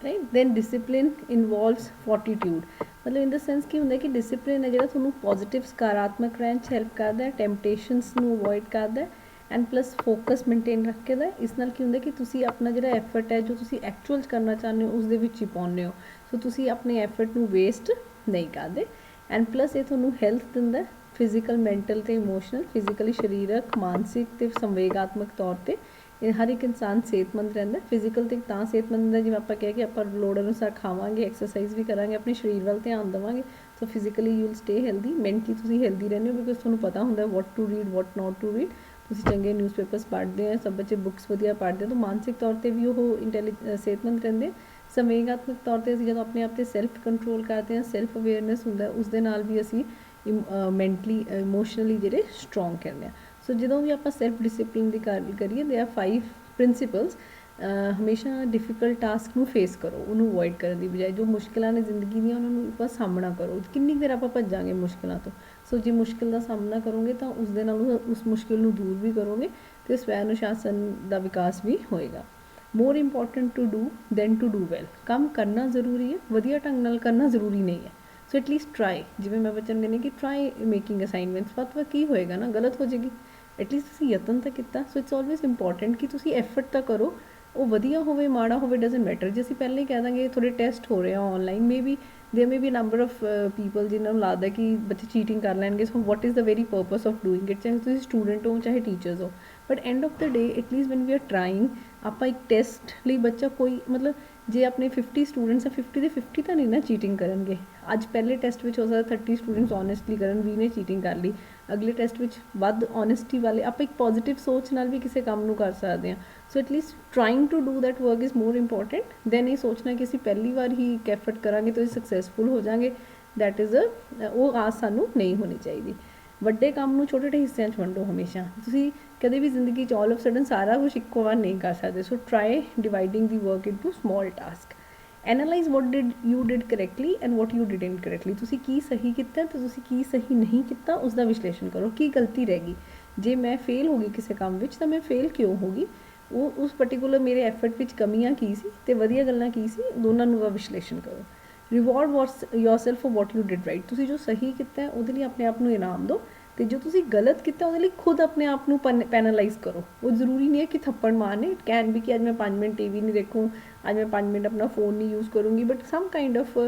ਰਾਈਟ, ਦੈਨ ਡਿਸਿਪਲਿਨ ਇਨਵੋਲਵਸ ਫੋਰਟੀਟਿਊਡ, ਮਤਲਬ ਇਨ ਦਾ ਸੈਂਸ ਕੀ ਹੁੰਦਾ ਕਿ ਡਿਸਿਪਲਿਨ ਹੈ ਜਿਹੜਾ ਤੁਹਾਨੂੰ ਪੋਜ਼ੀਟਿਵ ਸਕਾਰਾਤਮਕ ਰਹਿਣ 'ਚ ਹੈਲਪ ਕਰਦਾ, ਟੈਂਪਟੇਸ਼ਨਸ ਨੂੰ ਅਵੋਇਡ ਕਰਦਾ ਐਂਡ ਪਲੱਸ ਫੋਕਸ ਮੇਨਟੇਨ ਰੱਖਦਾ। ਇਸ ਨਾਲ ਕੀ ਹੁੰਦਾ ਕਿ ਤੁਸੀਂ ਆਪਣਾ ਜਿਹੜਾ ਐਫਰਟ ਹੈ ਜੋ ਤੁਸੀਂ ਐਕਚੁਅਲ 'ਚ ਕਰਨਾ ਚਾਹੁੰਦੇ ਹੋ ਉਸ ਦੇ ਵਿੱਚ ਹੀ ਪਾਉਂਦੇ ਹੋ। ਸੋ ਤੁਸੀਂ ਆਪਣੇ ਐਫਰਟ ਨੂੰ ਵੇਸਟ ਨਹੀਂ ਕਰਦੇ। ਐਂਡ ਪਲੱਸ ਇਹ ਤੁਹਾਨੂੰ ਹੈਲਥ ਦਿੰਦਾ, ਫਿਜ਼ੀਕਲ, ਮੈਂਟਲ ਅਤੇ ਇਮੋਸ਼ਨਲ, ਫਿਜ਼ੀਕਲੀ ਸਰੀਰਕ, ਮਾਨਸਿਕ ਅਤੇ ਸੰਵੇਗਾਤਮਕ ਤੌਰ 'ਤੇ ਹਰ ਇੱਕ ਇਨਸਾਨ ਸਿਹਤਮੰਦ ਰਹਿੰਦਾ। ਫਿਜ਼ੀਕਲ ਤੇ ਤਾਂ ਸਿਹਤਮੰਦ ਹੁੰਦਾ ਜਿਵੇਂ ਆਪਾਂ ਕਹਿ ਕੇ ਆਪਾਂ ਲੋੜ ਅਨੁਸਾਰ ਖਾਵਾਂਗੇ, ਐਕਸਰਸਾਈਜ਼ ਵੀ ਕਰਾਂਗੇ, ਆਪਣੇ ਸਰੀਰ ਵੱਲ ਧਿਆਨ ਦੇਵਾਂਗੇ। So physically you will stay healthy, mentally ਤੁਸੀਂ ਹੈਲਦੀ ਰਹਿੰਦੇ ਹੋ ਬਿਕੋਜ਼ ਤੁਹਾਨੂੰ ਪਤਾ ਹੁੰਦਾ what to read, what not to read. ਤੁਸੀਂ ਚੰਗੇ ਨਿਊਜ਼ਪੇਪਰਸ ਪੜ੍ਹਦੇ ਆ, ਸਭ ਬੱਚੇ ਬੁੱਕਸ ਵਧੀਆ ਪੜ੍ਹਦੇ ਆ, ਤਾਂ ਮਾਨਸਿਕ ਤੌਰ 'ਤੇ ਵੀ ਉਹ ਸਿਹਤਮੰਦ ਰਹਿੰਦੇ। ਸੰਵੇਗਾਤਮਕ ਤੌਰ 'ਤੇ ਅਸੀਂ ਜਦੋਂ ਆਪਣੇ ਆਪ 'ਤੇ ਸੈਲਫ ਕੰਟਰੋਲ ਕਰਦੇ ਹਾਂ, ਸੈਲਫ ਅਵੇਅਰਨੈਸ ਹੁੰਦਾ, ਉਸ ਦੇ ਨਾਲ ਵੀ ਅਸੀਂ ਮੈਂਟਲੀ ਇਮੋਸ਼ਨਲੀ ਜਿਹੜੇ ਸਟਰੋਂਗ ਕਰਦੇ ਹਾਂ। ਸੋ ਜਦੋਂ ਵੀ ਆਪਾਂ ਸੈਲਫ ਡਿਸਿਪਲਿਨ ਦੀ ਗੱਲ ਕਰੀਏ, ਦੇ ਆਰ 5 ਪ੍ਰਿੰਸੀਪਲਸ। ਹਮੇਸ਼ਾ ਡਿਫੀਕਲਟ ਟਾਸਕ ਨੂੰ ਫੇਸ ਕਰੋ, ਉਹਨੂੰ ਅਵੋਇਡ ਕਰਨ ਦੀ ਬਜਾਏ। ਜੋ ਮੁਸ਼ਕਿਲਾਂ ਨੇ ਜ਼ਿੰਦਗੀ ਦੀਆਂ ਉਹਨਾਂ ਨੂੰ ਇੱਕ ਵਾਰ ਸਾਹਮਣਾ ਕਰੋ। ਕਿੰਨੀ ਦੇਰ ਆਪਾਂ ਭੱਜਾਂਗੇ ਮੁਸ਼ਕਿਲਾਂ ਤੋਂ। ਸੋ ਜੇ ਮੁਸ਼ਕਿਲ ਦਾ ਸਾਹਮਣਾ ਕਰੋਗੇ ਤਾਂ ਉਸ ਦੇ ਨਾਲ ਉਸ ਮੁਸ਼ਕਿਲ ਨੂੰ ਦੂਰ ਵੀ ਕਰੋਗੇ ਅਤੇ ਸਵੈ ਅਨੁਸ਼ਾਸਨ ਦਾ ਵਿਕਾਸ ਵੀ ਹੋਏਗਾ। More important to do than to do well, ਕੰਮ ਕਰਨਾ ਜ਼ਰੂਰੀ ਹੈ, ਵਧੀਆ ਢੰਗ ਨਾਲ ਕਰਨਾ ਜ਼ਰੂਰੀ ਨਹੀਂ ਹੈ। ਸੋ ਐਟਲੀਸਟ ਟਰਾਈ, ਜਿਵੇਂ ਮੈਂ ਬੱਚਿਆਂ ਨੂੰ ਕਹਿੰਦੀ ਕਿ ਟਰਾਈ ਮੇਕਿੰਗ ਅਸਾਈਨਮੈਂਟਸ, ਵੱਧ ਕੀ ਹੋਏਗਾ ਨਾ, ਗਲਤ ਹੋ ਜਾਏਗੀ, ਐਟਲੀਸਟ ਤੁਸੀਂ ਯਤਨ ਤਾਂ ਕੀਤਾ। ਸੋ ਇਟਸ ਆਲਵੇਜ਼ ਇੰਪੋਰਟੈਂਟ ਕਿ ਤੁਸੀਂ ਐਫਰਟ ਤਾਂ ਕਰੋ, ਉਹ ਵਧੀਆ ਹੋਵੇ ਮਾੜਾ ਹੋਵੇ ਡਜ਼ਨਟ ਮੈਟਰ। ਜੇ ਅਸੀਂ ਪਹਿਲਾਂ ਹੀ ਕਹਿ ਦਾਂਗੇ ਥੋੜ੍ਹੇ ਟੈਸਟ ਹੋ ਰਹੇ ਆ online, may be number of people ਜਿਨ੍ਹਾਂ ਨੂੰ ਲੱਗਦਾ ਕਿ ਬੱਚੇ ਚੀਟਿੰਗ ਕਰ ਲੈਣਗੇ। So what is the very purpose of doing it, ਚਾਹੇ ਤੁਸੀਂ ਸਟੂਡੈਂਟ ਹੋ ਚਾਹੇ ਟੀਚਰਸ ਹੋ। But end of the day at least when we are trying, ਆਪਾਂ ਇੱਕ ਟੈਸਟ ਲਈ ਬੱਚਾ ਕੋਈ ਮਤਲਬ ਜੇ ਆਪਣੇ 50 ਸਟੂਡੈਂਟਸ ਆ, 50 ਦੇ 50 ਤਾਂ ਨਹੀਂ ਨਾ ਚੀਟਿੰਗ ਕਰਨਗੇ। ਅੱਜ ਪਹਿਲੇ ਟੈਸਟ ਵਿੱਚ ਹੋ ਸਕਦਾ 30 ਸਟੂਡੈਂਟਸ ਓਨੈਸਟਲੀ ਕਰਨ, 20 ਨੇ ਚੀਟਿੰਗ ਕਰ ਲਈ। ਅਗਲੇ ਟੈਸਟ ਵਿੱਚ ਵੱਧ ਓਨੈਸਟੀ ਵਾਲੇ, ਆਪਾਂ ਇੱਕ ਪੋਜ਼ੀਟਿਵ ਸੋਚ ਨਾਲ ਵੀ ਕਿਸੇ ਕੰਮ ਨੂੰ ਕਰ ਸਕਦੇ ਹਾਂ। So at least trying to do that work is more important than ਇਹ ਸੋਚਣਾ ਕਿ ਅਸੀਂ ਪਹਿਲੀ ਵਾਰ ਹੀ ਇੱਕ ਐਫਰਟ ਕਰਾਂਗੇ ਤਾਂ ਅਸੀਂ ਸਕਸੈਸਫੁਲ ਹੋ ਜਾਵਾਂਗੇ। ਦੈਟ ਇਜ਼ ਉਹ ਆਸ ਸਾਨੂੰ ਨਹੀਂ ਹੋਣੀ ਚਾਹੀਦੀ। ਵੱਡੇ ਕੰਮ ਨੂੰ ਛੋਟੇ ਛੋਟੇ ਹਿੱਸਿਆਂ 'ਚ ਵੰਡੋ ਹਮੇਸ਼ਾ। ਤੁਸੀਂ ਕਦੇ ਵੀ ਜ਼ਿੰਦਗੀ 'ਚ ਆਲ ਆਫ ਸਡਨ ਸਾਰਾ ਕੁਛ ਇੱਕੋ ਵਾਰ ਨਹੀਂ ਕਰ ਸਕਦੇ। So try dividing the work into small task. Analyse what you did correctly and what you did incorrectly, ਤੁਸੀਂ ਕੀ ਸਹੀ ਕੀਤਾ ਅਤੇ ਤੁਸੀਂ ਕੀ ਸਹੀ ਨਹੀਂ ਕੀਤਾ, ਉਸ ਦਾ ਵਿਸ਼ਲੇਸ਼ਣ ਕਰੋ। ਕੀ ਗਲਤੀ ਰਹਿ ਗਈ, ਜੇ ਮੈਂ ਫੇਲ ਹੋ ਗਈ ਕਿਸੇ ਕੰਮ ਵਿੱਚ ਤਾਂ ਮੈਂ ਫੇਲ ਕਿਉਂ ਹੋ ਗਈ, ਉਹ ਉਸ ਪਰਟੀਕੂਲਰ ਮੇਰੇ ਐਫਰਟ ਵਿੱਚ ਕਮੀਆਂ ਕੀ ਸੀ ਅਤੇ ਵਧੀਆ ਗੱਲਾਂ ਕੀ ਸੀ, ਦੋਨਾਂ ਨੂੰ ਦਾ ਵਿਸ਼ਲੇਸ਼ਣ ਕਰੋ। Reward yourself for what you did right, ਤੁਸੀਂ ਜੋ ਸਹੀ ਕੀਤਾ ਹੈ ਉਹਦੇ ਲਈ ਆਪਣੇ ਆਪ ਨੂੰ ਇਨਾਮ ਦਿਓ, ਤੇ ਜੋ ਤੁਸੀਂ ਗਲਤ ਕੀਤਾ ਉਹਦੇ ਲਈ ਖੁਦ ਆਪਣੇ ਆਪ ਨੂੰ ਪੈਨਲਾਈਜ਼ ਕਰੋ। ਉਹ ਜ਼ਰੂਰੀ ਨਹੀਂ ਹੈ ਕਿ ਥੱਪੜ ਮਾਰਨੇ, ਇਟ ਕੈਨ ਵੀ ਕਿ ਅੱਜ ਮੈਂ 5 ਮਿੰਟ ਟੀਵੀ ਨਹੀਂ ਦੇਖੂੰ, ਅੱਜ ਮੈਂ 5 ਮਿੰਟ ਆਪਣਾ फ़ोन नहीं यूज़ करूँगी, बट सम काइंड ऑफ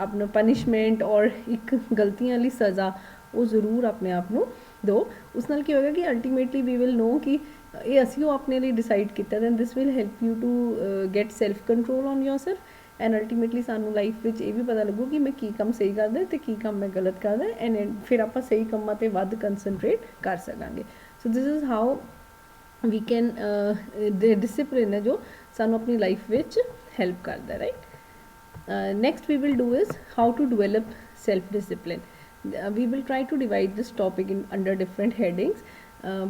अपना पनिशमेंट और एक गलतियां ਲਈ सज़ा ਉਹ ਜ਼ਰੂਰ ਆਪਣੇ ਆਪ ਨੂੰ ਦਿਓ। ਉਸ ਨਾਲ ਕੀ ਹੋਏਗਾ ਕਿ ਅਲਟੀਮੇਟਲੀ ਵੀ ਵਿਲ ਨੋ ਕਿ ਇਹ ਅਸੀਂ ਉਹ ਆਪਣੇ ਲਈ ਡਿਸਾਈਡ ਕੀਤਾ, then this will help you to get self control on yourself। And ultimately ਸਾਨੂੰ ਲਾਈਫ ਵਿੱਚ ਇਹ ਵੀ ਪਤਾ ਲੱਗੂ ਕਿ ਮੈਂ ਕੀ ਕੰਮ ਸਹੀ ਕਰਦਾ ਅਤੇ ਕੀ ਕੰਮ ਮੈਂ ਗਲਤ ਕਰਦਾ, ਐਂਡ ਫਿਰ ਆਪਾਂ ਸਹੀ ਕੰਮਾਂ 'ਤੇ ਵੱਧ ਕੰਸਨਟਰੇਟ ਕਰ ਸਕਾਂਗੇ। So this is how we can discipline ਹੈ ਜੋ ਸਾਨੂੰ ਆਪਣੀ ਲਾਈਫ ਵਿੱਚ ਹੈਲਪ ਕਰਦਾ, right. Next we will do is how to develop self discipline. we will try to divide this topic in under different headings,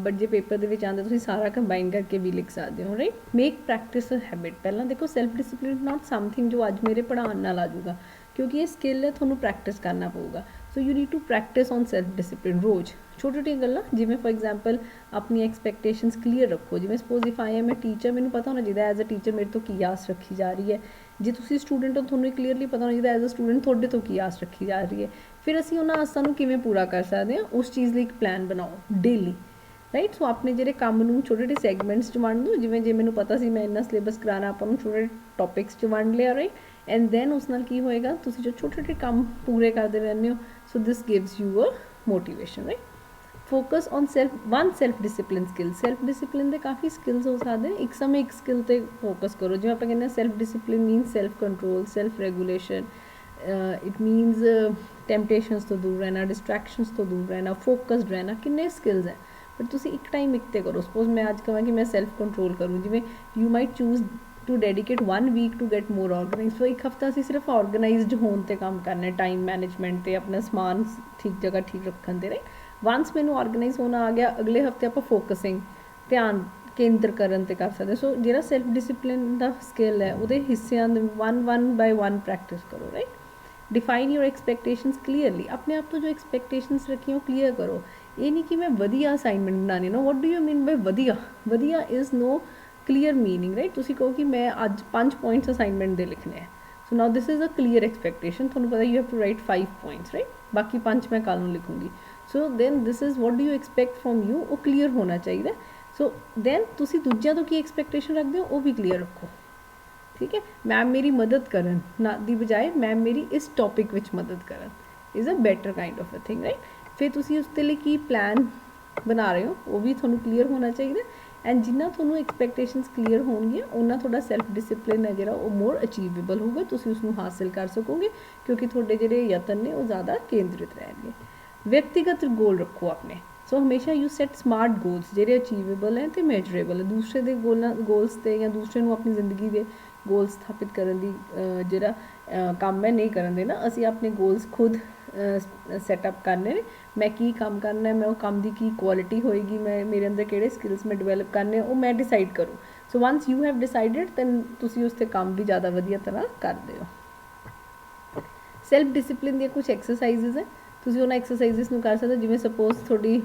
but ਜੇ paper ਦੇ ਵਿੱਚ ਆਉਂਦਾ ਤੁਸੀਂ ਸਾਰਾ ਕੰਬਾਈਨ ਕਰਕੇ ਵੀ ਲਿਖ ਸਕਦੇ ਹੋ, ਰਾਈਟ। ਮੇਕ ਪ੍ਰੈਕਟਿਸ ਅ ਹੈਬਿਟ। ਪਹਿਲਾਂ ਦੇਖੋ ਸੈਲਫ ਡਿਸਿਪਲਿਨ ਨਾਟ ਸਮਥਿੰਗ ਜੋ ਅੱਜ ਮੇਰੇ ਪੜ੍ਹਾਉਣ ਨਾਲ ਆ ਜਾਊਗਾ, ਕਿਉਂਕਿ ਇਹ ਸਕਿੱਲ ਹੈ, ਤੁਹਾਨੂੰ ਪ੍ਰੈਕਟਿਸ ਕਰਨਾ ਪਊਗਾ। So you need to practise on self discipline ਰੋਜ਼, ਛੋਟੀ ਛੋਟੀਆਂ ਗੱਲਾਂ, ਜਿਵੇਂ ਫॉर ਐਗਜ਼ਾਮਪਲ ਆਪਣੀ ਐਕਸਪੈਕਟੇਸ਼ਨਸ ਕਲੀਅਰ ਰੱਖੋ। ਜਿਵੇਂ suppose if I am a teacher, ਮੈਨੂੰ ਪਤਾ ਹੋਣਾ ਚਾਹੀਦਾ ਐਜ਼ ਅ ਟੀਚਰ ਮੇਰੇ ਤੋਂ ਕੀ ਆਸ ਰੱਖੀ ਜਾ ਰਹੀ ਹੈ। ਜੇ ਤੁਸੀਂ ਸਟੂਡੈਂਟ ਹੋ ਤੁਹਾਨੂੰ ਕਲੀਅਰਲੀ ਪਤਾ ਹੋਣਾ ਚਾਹੀਦਾ ਐਜ਼ ਅ ਸਟੂਡੈਂਟ ਤੁਹਾਡੇ ਤੋਂ ਕੀ ਆਸ ਰੱਖੀ ਜਾ ਰਹੀ ਹੈ। ਫਿਰ ਅਸੀਂ ਉਹਨਾਂ ਆਸਾਂ ਨੂੰ ਕਿਵੇਂ ਪੂਰਾ ਕਰ ਸਕਦੇ ਹਾਂ, ਉਸ ਚੀਜ਼ ਲਈ ਇੱਕ ਪਲਾਨ ਬਣਾਓ ਡੇਲੀ, ਰਾਈਟ। ਸੋ ਆਪਣੇ ਜਿਹੜੇ ਕੰਮ ਨੂੰ ਛੋਟੇ ਛੋਟੇ ਸੈਗਮੈਂਟਸ 'ਚ ਵੰਡ ਦਿਓ। ਜਿਵੇਂ ਜੇ ਮੈਨੂੰ ਪਤਾ ਸੀ ਮੈਂ ਇੰਨਾ ਸਿਲੇਬਸ ਕਰਾਉਣਾ, ਆਪਾਂ ਨੂੰ ਛੋਟੇ ਟੌਪਿਕਸ 'ਚ ਵੰਡ ਲਿਆ, ਰਾਈਟ। ਐਂਡ ਦੈਨ ਉਸ ਨਾਲ ਕੀ ਹੋਏਗਾ, ਤੁਸੀਂ ਜੋ ਛੋਟੇ ਛੋਟੇ ਕੰਮ ਪੂਰੇ ਕਰਦੇ ਰਹਿੰਦੇ ਹੋ, so this gives you a motivation, right. Focus on self discipline skill. Self discipline ਦੇ ਕਾਫੀ ਸਕਿੱਲਸ ਹੋ ਸਕਦੇ ਨੇ, ਇੱਕ ਸਮੇਂ ਇੱਕ ਸਕਿੱਲ 'ਤੇ ਫੋਕਸ ਕਰੋ। ਜਿਵੇਂ ਆਪਾਂ ਕਹਿੰਦੇ ਹਾਂ self discipline means self control, self regulation, it means temptations ਤੋਂ ਦੂਰ ਰਹਿਣਾ, ਡਿਸਟਰੈਕਸ਼ਨਸ ਤੋਂ ਦੂਰ ਰਹਿਣਾ, ਫੋਕਸਡ ਰਹਿਣਾ। ਕਿੰਨੇ ਸਕਿੱਲਸ ਹੈ, ਬਟ ਤੁਸੀਂ ਇੱਕ ਟਾਈਮ ਇੱਕ 'ਤੇ ਕਰੋ। ਸਪੋਜ਼ ਮੈਂ ਅੱਜ ਕਹਾਂ ਕਿ ਮੈਂ ਸੈਲਫ ਕੰਟਰੋਲ ਕਰੂੰ, ਜਿਵੇਂ you might choose to dedicate 1 week to get more organize. So ਇੱਕ ਹਫ਼ਤਾ ਅਸੀਂ ਸਿਰਫ ਔਰਗਨਾਈਜ਼ਡ ਹੋਣ 'ਤੇ ਕੰਮ ਕਰਨਾ, ਟਾਈਮ ਮੈਨੇਜਮੈਂਟ 'ਤੇ, ਆਪਣਾ ਸਮਾਨ ਠੀਕ ਜਗ੍ਹਾ ਠੀਕ ਰੱਖਣ 'ਤੇ, ਰਾਈਟ। ਵਾਂਸ ਮੈਨੂੰ ਔਰਗਨਾਈਜ਼ ਹੋਣਾ ਆ ਗਿਆ, ਅਗਲੇ ਹਫ਼ਤੇ ਆਪਾਂ ਫੋਕਸਿੰਗ, ਧਿਆਨ ਕੇਂਦਰ ਕਰਨ 'ਤੇ ਕਰ ਸਕਦੇ। ਸੋ ਜਿਹੜਾ ਸੈਲਫ ਡਿਸਿਪਲਿਨ ਦਾ ਸਕਿੱਲ ਹੈ ਉਹਦੇ ਹਿੱਸਿਆਂ ਦੇ 1 ਬਾਏ 1 ਪ੍ਰੈਕਟਿਸ ਕਰੋ, right. Define your expectations clearly. ਆਪਣੇ ਆਪ ਤੋਂ ਜੋ ਐਕਸਪੈਕਟੇਸ਼ਨਸ ਰੱਖੀਆਂ ਉਹ ਕਲੀਅਰ ਕਰੋ। ਇਹ ਨਹੀਂ ਕਿ ਮੈਂ ਵਧੀਆ ਅਸਾਈਨਮੈਂਟ ਬਣਾਉਣੀ ਨਾ, ਵਾਟ ਡੂ ਯੂ ਮੀਨ ਬਾਈ ਵਧੀਆ? ਵਧੀਆ is no clear meaning, right. ਤੁਸੀਂ ਕਹੋ ਕਿ ਮੈਂ ਅੱਜ 5 ਪੁਆਇੰਟਸ ਅਸਾਈਨਮੈਂਟ ਦੇ ਲਿਖਣੇ ਹੈ, so now this is a clear expectation. ਤੁਹਾਨੂੰ ਪਤਾ you have to write 5 points, right. ਬਾਕੀ 5 ਮੈਂ ਕੱਲ੍ਹ ਨੂੰ ਲਿਖੂੰਗੀ। So then this is what do you expect from you, ਉਹ ਕਲੀਅਰ ਹੋਣਾ ਚਾਹੀਦਾ। ਸੋ ਦੈਨ ਤੁਸੀਂ ਦੂਜਿਆਂ ਤੋਂ ਕੀ ਐਕਸਪੈਕਟੇਸ਼ਨ ਰੱਖਦੇ ਹੋ ਉਹ ਵੀ ਕਲੀਅਰ ਰੱਖੋ, ਠੀਕ ਹੈ। ਮੈਮ ਮੇਰੀ ਮਦਦ ਕਰਨ ਨਾ ਦੀ ਬਜਾਏ ਮੈਮ ਮੇਰੀ ਇਸ ਟੌਪਿਕ ਵਿੱਚ ਮਦਦ ਕਰਨ is a better kind of a thing, right. ਫਿਰ ਤੁਸੀਂ ਉਸ ਦੇ ਲਈ ਕੀ ਪਲਾਨ ਬਣਾ ਰਹੇ ਹੋ ਉਹ ਵੀ ਤੁਹਾਨੂੰ ਕਲੀਅਰ ਹੋਣਾ ਚਾਹੀਦਾ। ਐਂਡ ਜਿੰਨਾ ਤੁਹਾਨੂੰ ਐਕਸਪੈਕਟੇਸ਼ਨਸ ਕਲੀਅਰ ਹੋਣਗੀਆਂ ਉਹਨਾਂ ਤੁਹਾਡਾ ਸੈਲਫ ਡਿਸਿਪਲਿਨ ਹੈ ਜਿਹੜਾ ਉਹ ਮੋਰ ਅਚੀਵੇਬਲ ਹੋਊਗਾ, ਤੁਸੀਂ ਉਸ ਨੂੰ ਹਾਸਿਲ ਕਰ ਸਕੋਗੇ, ਕਿਉਂਕਿ ਤੁਹਾਡੇ ਜਿਹੜੇ ਯਤਨ ਨੇ ਉਹ ਜ਼ਿਆਦਾ ਕੇਂਦਰਿਤ ਰਹਿਣਗੇ। ਵਿਅਕਤੀਗਤ ਗੋਲ ਰੱਖੋ ਆਪਣੇ। ਸੋ ਹਮੇਸ਼ਾ ਯੂ ਸੈਟ ਸਮਾਰਟ ਗੋਲਸ ਜਿਹੜੇ ਅਚੀਵੇਬਲ ਹੈ ਅਤੇ ਮੈਜਰੇਬਲ ਹੈ। ਦੂਸਰੇ ਦੇ ਗੋਲਸ 'ਤੇ ਜਾਂ ਦੂਸਰੇ ਨੂੰ ਆਪਣੀ ਜ਼ਿੰਦਗੀ ਦੇ ਗੋਲ ਸਥਾਪਿਤ ਕਰਨ ਦੀ ਜਿਹੜਾ ਕੰਮ ਹੈ ਨਹੀਂ ਕਰਨ ਦੇਣਾ। ਅਸੀਂ ਆਪਣੇ ਗੋਲਸ ਖੁਦ ਸੈਟਅਪ ਕਰਨੇ ਨੇ। ਮੈਂ ਕੀ ਕੰਮ ਕਰਨਾ ਹੈ, ਮੈਂ ਉਹ ਕੰਮ ਦੀ ਕੀ ਕੁਆਲਿਟੀ ਹੋਏਗੀ, ਮੈਂ ਮੇਰੇ ਅੰਦਰ ਕਿਹੜੇ ਸਕਿੱਲਸ ਮੈਂ ਡਿਵੈਲਪ ਕਰਨੇ ਉਹ ਮੈਂ ਡਿਸਾਈਡ ਕਰੂੰ। So once you have decided then ਤੁਸੀਂ ਉਸ 'ਤੇ ਕੰਮ ਵੀ ਜ਼ਿਆਦਾ ਵਧੀਆ ਤਰ੍ਹਾਂ ਕਰਦੇ ਹੋ। ਸੈਲਫ ਡਿਸਿਪਲਿਨ ਦੀਆਂ ਕੁਛ ਐਕਸਰਸਾਈਜ਼ਿਜ਼ ਹੈ, ਤੁਸੀਂ ਉਹਨਾਂ ਐਕਸਰਸਾਈਜ਼ਿਸ ਨੂੰ ਕਰ ਸਕਦੇ ਹੋ। ਜਿਵੇਂ ਸਪੋਜ਼ ਤੁਹਾਡੀ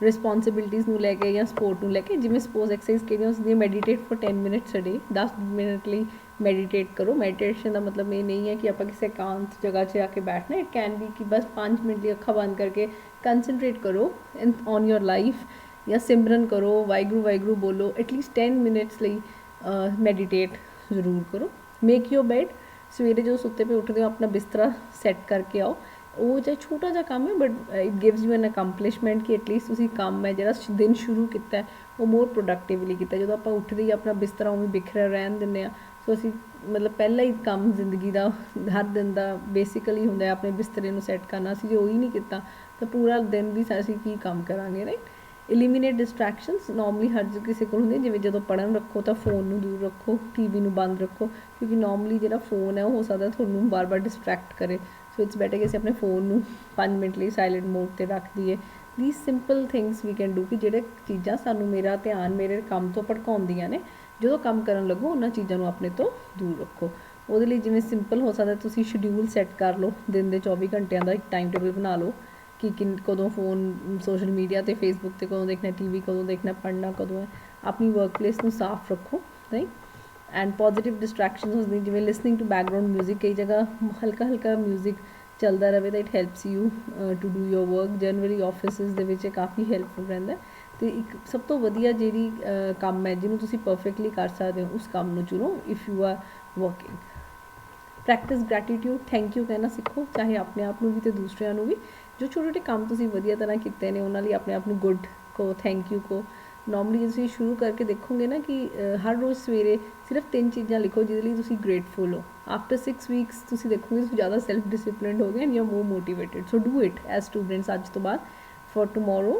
ਰਿਸਪੋਂਸਿਬਿਲਿਟੀਜ਼ ਨੂੰ ਲੈ ਕੇ ਜਾਂ ਸਪੋਰਟ ਨੂੰ ਲੈ ਕੇ, ਜਿਵੇਂ ਸਪੋਜ਼ ਐਕਸਰਸਾਈਜ਼ ਕਿਹੜੀਆਂ ਹੁੰਦੀਆਂ, meditate for 10 minutes a day, 10 minute ਲਈ ਮੈਡੀਟੇਟ ਕਰੋ। ਮੈਡੀਟੇਸ਼ਨ ਦਾ ਮਤਲਬ ਇਹ ਨਹੀਂ ਹੈ ਕਿ ਆਪਾਂ ਕਿਸੇ ਇਕਾਂਤ ਜਗ੍ਹਾ 'ਚ ਆ ਕੇ ਬੈਠਣਾ, ਇਟ ਕੈਨ ਬੀ ਕਿ ਬਸ 5 ਮਿੰਟ ਲਈ ਅੱਖਾਂ ਬੰਦ ਕਰਕੇ ਕੰਸਨਟਰੇਟ ਕਰੋ ਔਨ ਯੋਰ ਲਾਈਫ, ਜਾਂ ਸਿਮਰਨ ਕਰੋ, ਵਾਹਿਗੁਰੂ ਵਾਹਿਗੁਰੂ ਬੋਲੋ, ਐਟਲੀਸਟ 10 ਮਿੰਟਸ ਲਈ ਮੈਡੀਟੇਟ ਜ਼ਰੂਰ ਕਰੋ। ਮੇਕ ਯੋਰ ਬੈਡ, ਸਵੇਰੇ ਜਦੋਂ ਸੁੱਤੇ ਪਏ ਉੱਠਦੇ ਹੋ ਆਪਣਾ ਬਿਸਤਰਾ ਸੈੱਟ ਕਰਕੇ ਆਓ। ਉਹ ਚਾਹੇ ਛੋਟਾ ਜਿਹਾ ਕੰਮ ਹੈ but it gives U N ਅਕੰਪਲਿਸ਼ਮੈਂਟ ਕਿ ਐਟਲੀਸਟ ਤੁਸੀਂ ਕੰਮ ਹੈ ਜਿਹੜਾ ਦਿਨ ਸ਼ੁਰੂ ਕੀਤਾ ਉਹ ਮੋਰ ਪ੍ਰੋਡਕਟਿਵਲੀ ਕੀਤਾ। ਜਦੋਂ ਆਪਾਂ ਉੱਠਦੇ ਹੀ ਆਪਣਾ ਬਿਸਤਰਾ ਉਵੇਂ ਬਿਖਰਿਆ ਰਹਿਣ ਦਿੰਦੇ ਹਾਂ, ਸੋ ਅਸੀਂ ਮਤਲਬ ਪਹਿਲਾ ਹੀ ਕੰਮ ਜ਼ਿੰਦਗੀ ਦਾ ਹਰ ਦਿਨ ਦਾ ਬੇਸਿਕਲੀ ਹੁੰਦਾ ਆਪਣੇ ਬਿਸਤਰੇ ਨੂੰ ਸੈੱਟ ਕਰਨਾ। ਅਸੀਂ ਜੇ ਉਹੀ ਨਹੀਂ ਕੀਤਾ ਤਾਂ ਪੂਰਾ ਦਿਨ ਵੀ ਅਸੀਂ ਕੀ ਕੰਮ ਕਰਾਂਗੇ, ਰਾਈਟ। ਐਲੀਮੀਨੇਟ ਡਿਸਟਰੈਕਸ਼ਨਸ, ਨੋਰਮਲੀ ਹਰ ਕਿਸੇ ਕੋਲ ਹੁੰਦੇ, ਜਿਵੇਂ ਜਦੋਂ ਪੜ੍ਹਨ ਰੱਖੋ ਤਾਂ ਫੋਨ ਨੂੰ ਦੂਰ ਰੱਖੋ, ਟੀਵੀ ਨੂੰ ਬੰਦ ਰੱਖੋ, ਕਿਉਂਕਿ ਨੋਰਮਲੀ ਜਿਹੜਾ ਫੋਨ ਹੈ ਉਹ ਹੋ ਸਕਦਾ ਤੁਹਾਨੂੰ ਬਾਰ-ਬਾਰ ਡਿਸਟਰੈਕਟ ਕਰੇ। ਸੋ ਇਟਸ ਬੈਟਰ ਕਿ ਅਸੀਂ ਆਪਣੇ ਫੋਨ ਨੂੰ 5 ਮਿੰਟ ਲਈ ਸਾਇਲੈਂਟ ਮੋਡ 'ਤੇ ਰੱਖ ਦਈਏ। These simple things we can do, ਕਿ ਜਿਹੜੇ ਚੀਜ਼ਾਂ ਸਾਨੂੰ ਮੇਰਾ ਧਿਆਨ ਮੇਰੇ ਕੰਮ ਤੋਂ ਭਟਕਾਉਂਦੀਆਂ ਨੇ, ਜਦੋਂ ਕੰਮ ਕਰਨ ਲੱਗੋ ਉਹਨਾਂ ਚੀਜ਼ਾਂ ਨੂੰ ਆਪਣੇ ਤੋਂ ਦੂਰ ਰੱਖੋ। ਉਹਦੇ ਲਈ ਜਿਵੇਂ ਸਿੰਪਲ ਹੋ ਸਕਦਾ ਤੁਸੀਂ ਸ਼ਡਿਊਲ ਸੈੱਟ ਕਰ ਲਓ, ਦਿਨ ਦੇ 24 ਘੰਟਿਆਂ ਦਾ ਇੱਕ ਟਾਈਮ ਟੇਬਲ ਬਣਾ ਲਓ ਕਿ ਕਦੋਂ ਫੋਨ ਸੋਸ਼ਲ ਮੀਡੀਆ 'ਤੇ ਫੇਸਬੁੱਕ 'ਤੇ ਕਦੋਂ ਦੇਖਣਾ, ਟੀਵੀ ਕਦੋਂ ਦੇਖਣਾ, ਪੜ੍ਹਨਾ ਕਦੋਂ ਹੈ। ਆਪਣੀ ਵਰਕ ਪਲੇਸ ਨੂੰ ਸਾਫ਼ ਰੱਖੋ, ਰਾਈਟ। ਐਂਡ ਪੋਜ਼ੀਟਿਵ ਡਿਸਟਰੈਕਸ਼ਨਸ ਹੁੰਦੀਆਂ, ਜਿਵੇਂ ਲਿਸਨਿੰਗ ਟੂ ਬੈਕਗਰਾਊਂਡ ਮਿਊਜ਼ਿਕ, ਕਈ ਜਗ੍ਹਾ ਹਲਕਾ ਹਲਕਾ ਮਿਊਜ਼ਿਕ ਚੱਲਦਾ ਰਹੇ ਤਾਂ it helps you to do your work. Generally offices ਦੇ ਵਿੱਚ ਕਾਫੀ ਹੈਲਪਫੁਲ ਰਹਿੰਦਾ। ਅਤੇ ਇੱਕ ਸਭ ਤੋਂ ਵਧੀਆ ਜਿਹੜੀ ਕੰਮ ਹੈ ਜਿਹਨੂੰ ਤੁਸੀਂ ਪਰਫੈਕਟਲੀ ਕਰ ਸਕਦੇ ਹੋ, ਉਸ ਕੰਮ ਨੂੰ ਚੁਣੋ if you are working. Practice gratitude, thank you ਕਹਿਣਾ ਸਿੱਖੋ, ਚਾਹੇ ਆਪਣੇ ਆਪ ਨੂੰ ਵੀ ਅਤੇ ਦੂਸਰਿਆਂ ਨੂੰ ਵੀ। ਜੋ ਛੋਟੇ ਛੋਟੇ ਕੰਮ ਤੁਸੀਂ ਵਧੀਆ ਤਰ੍ਹਾਂ ਕੀਤੇ ਨੇ ਉਹਨਾਂ ਲਈ ਆਪਣੇ ਆਪ ਨੂੰ ਗੁੱਡ ਕਹੋ, ਥੈਂਕ ਯੂ ਕਹੋ। ਨੋਰਮਲੀ ਤੁਸੀਂ ਸ਼ੁਰੂ ਕਰਕੇ ਦੇਖੋਗੇ ਨਾ ਕਿ ਹਰ ਰੋਜ਼ ਸਵੇਰੇ ਸਿਰਫ 3 ਚੀਜ਼ਾਂ ਲਿਖੋ ਜਿਹਦੇ ਲਈ ਤੁਸੀਂ ਗ੍ਰੇਟਫੁਲ ਹੋ। ਆਫਟਰ 6 ਵੀਕਸ ਤੁਸੀਂ ਦੇਖੋਗੇ ਤੁਸੀਂ ਜ਼ਿਆਦਾ ਸੈਲਫ ਡਿਸਿਪਲਿਨਡ ਹੋ ਗਏ and you are more motivated. So do it as students. ਅੱਜ ਤੋਂ ਬਾਅਦ for tomorrow,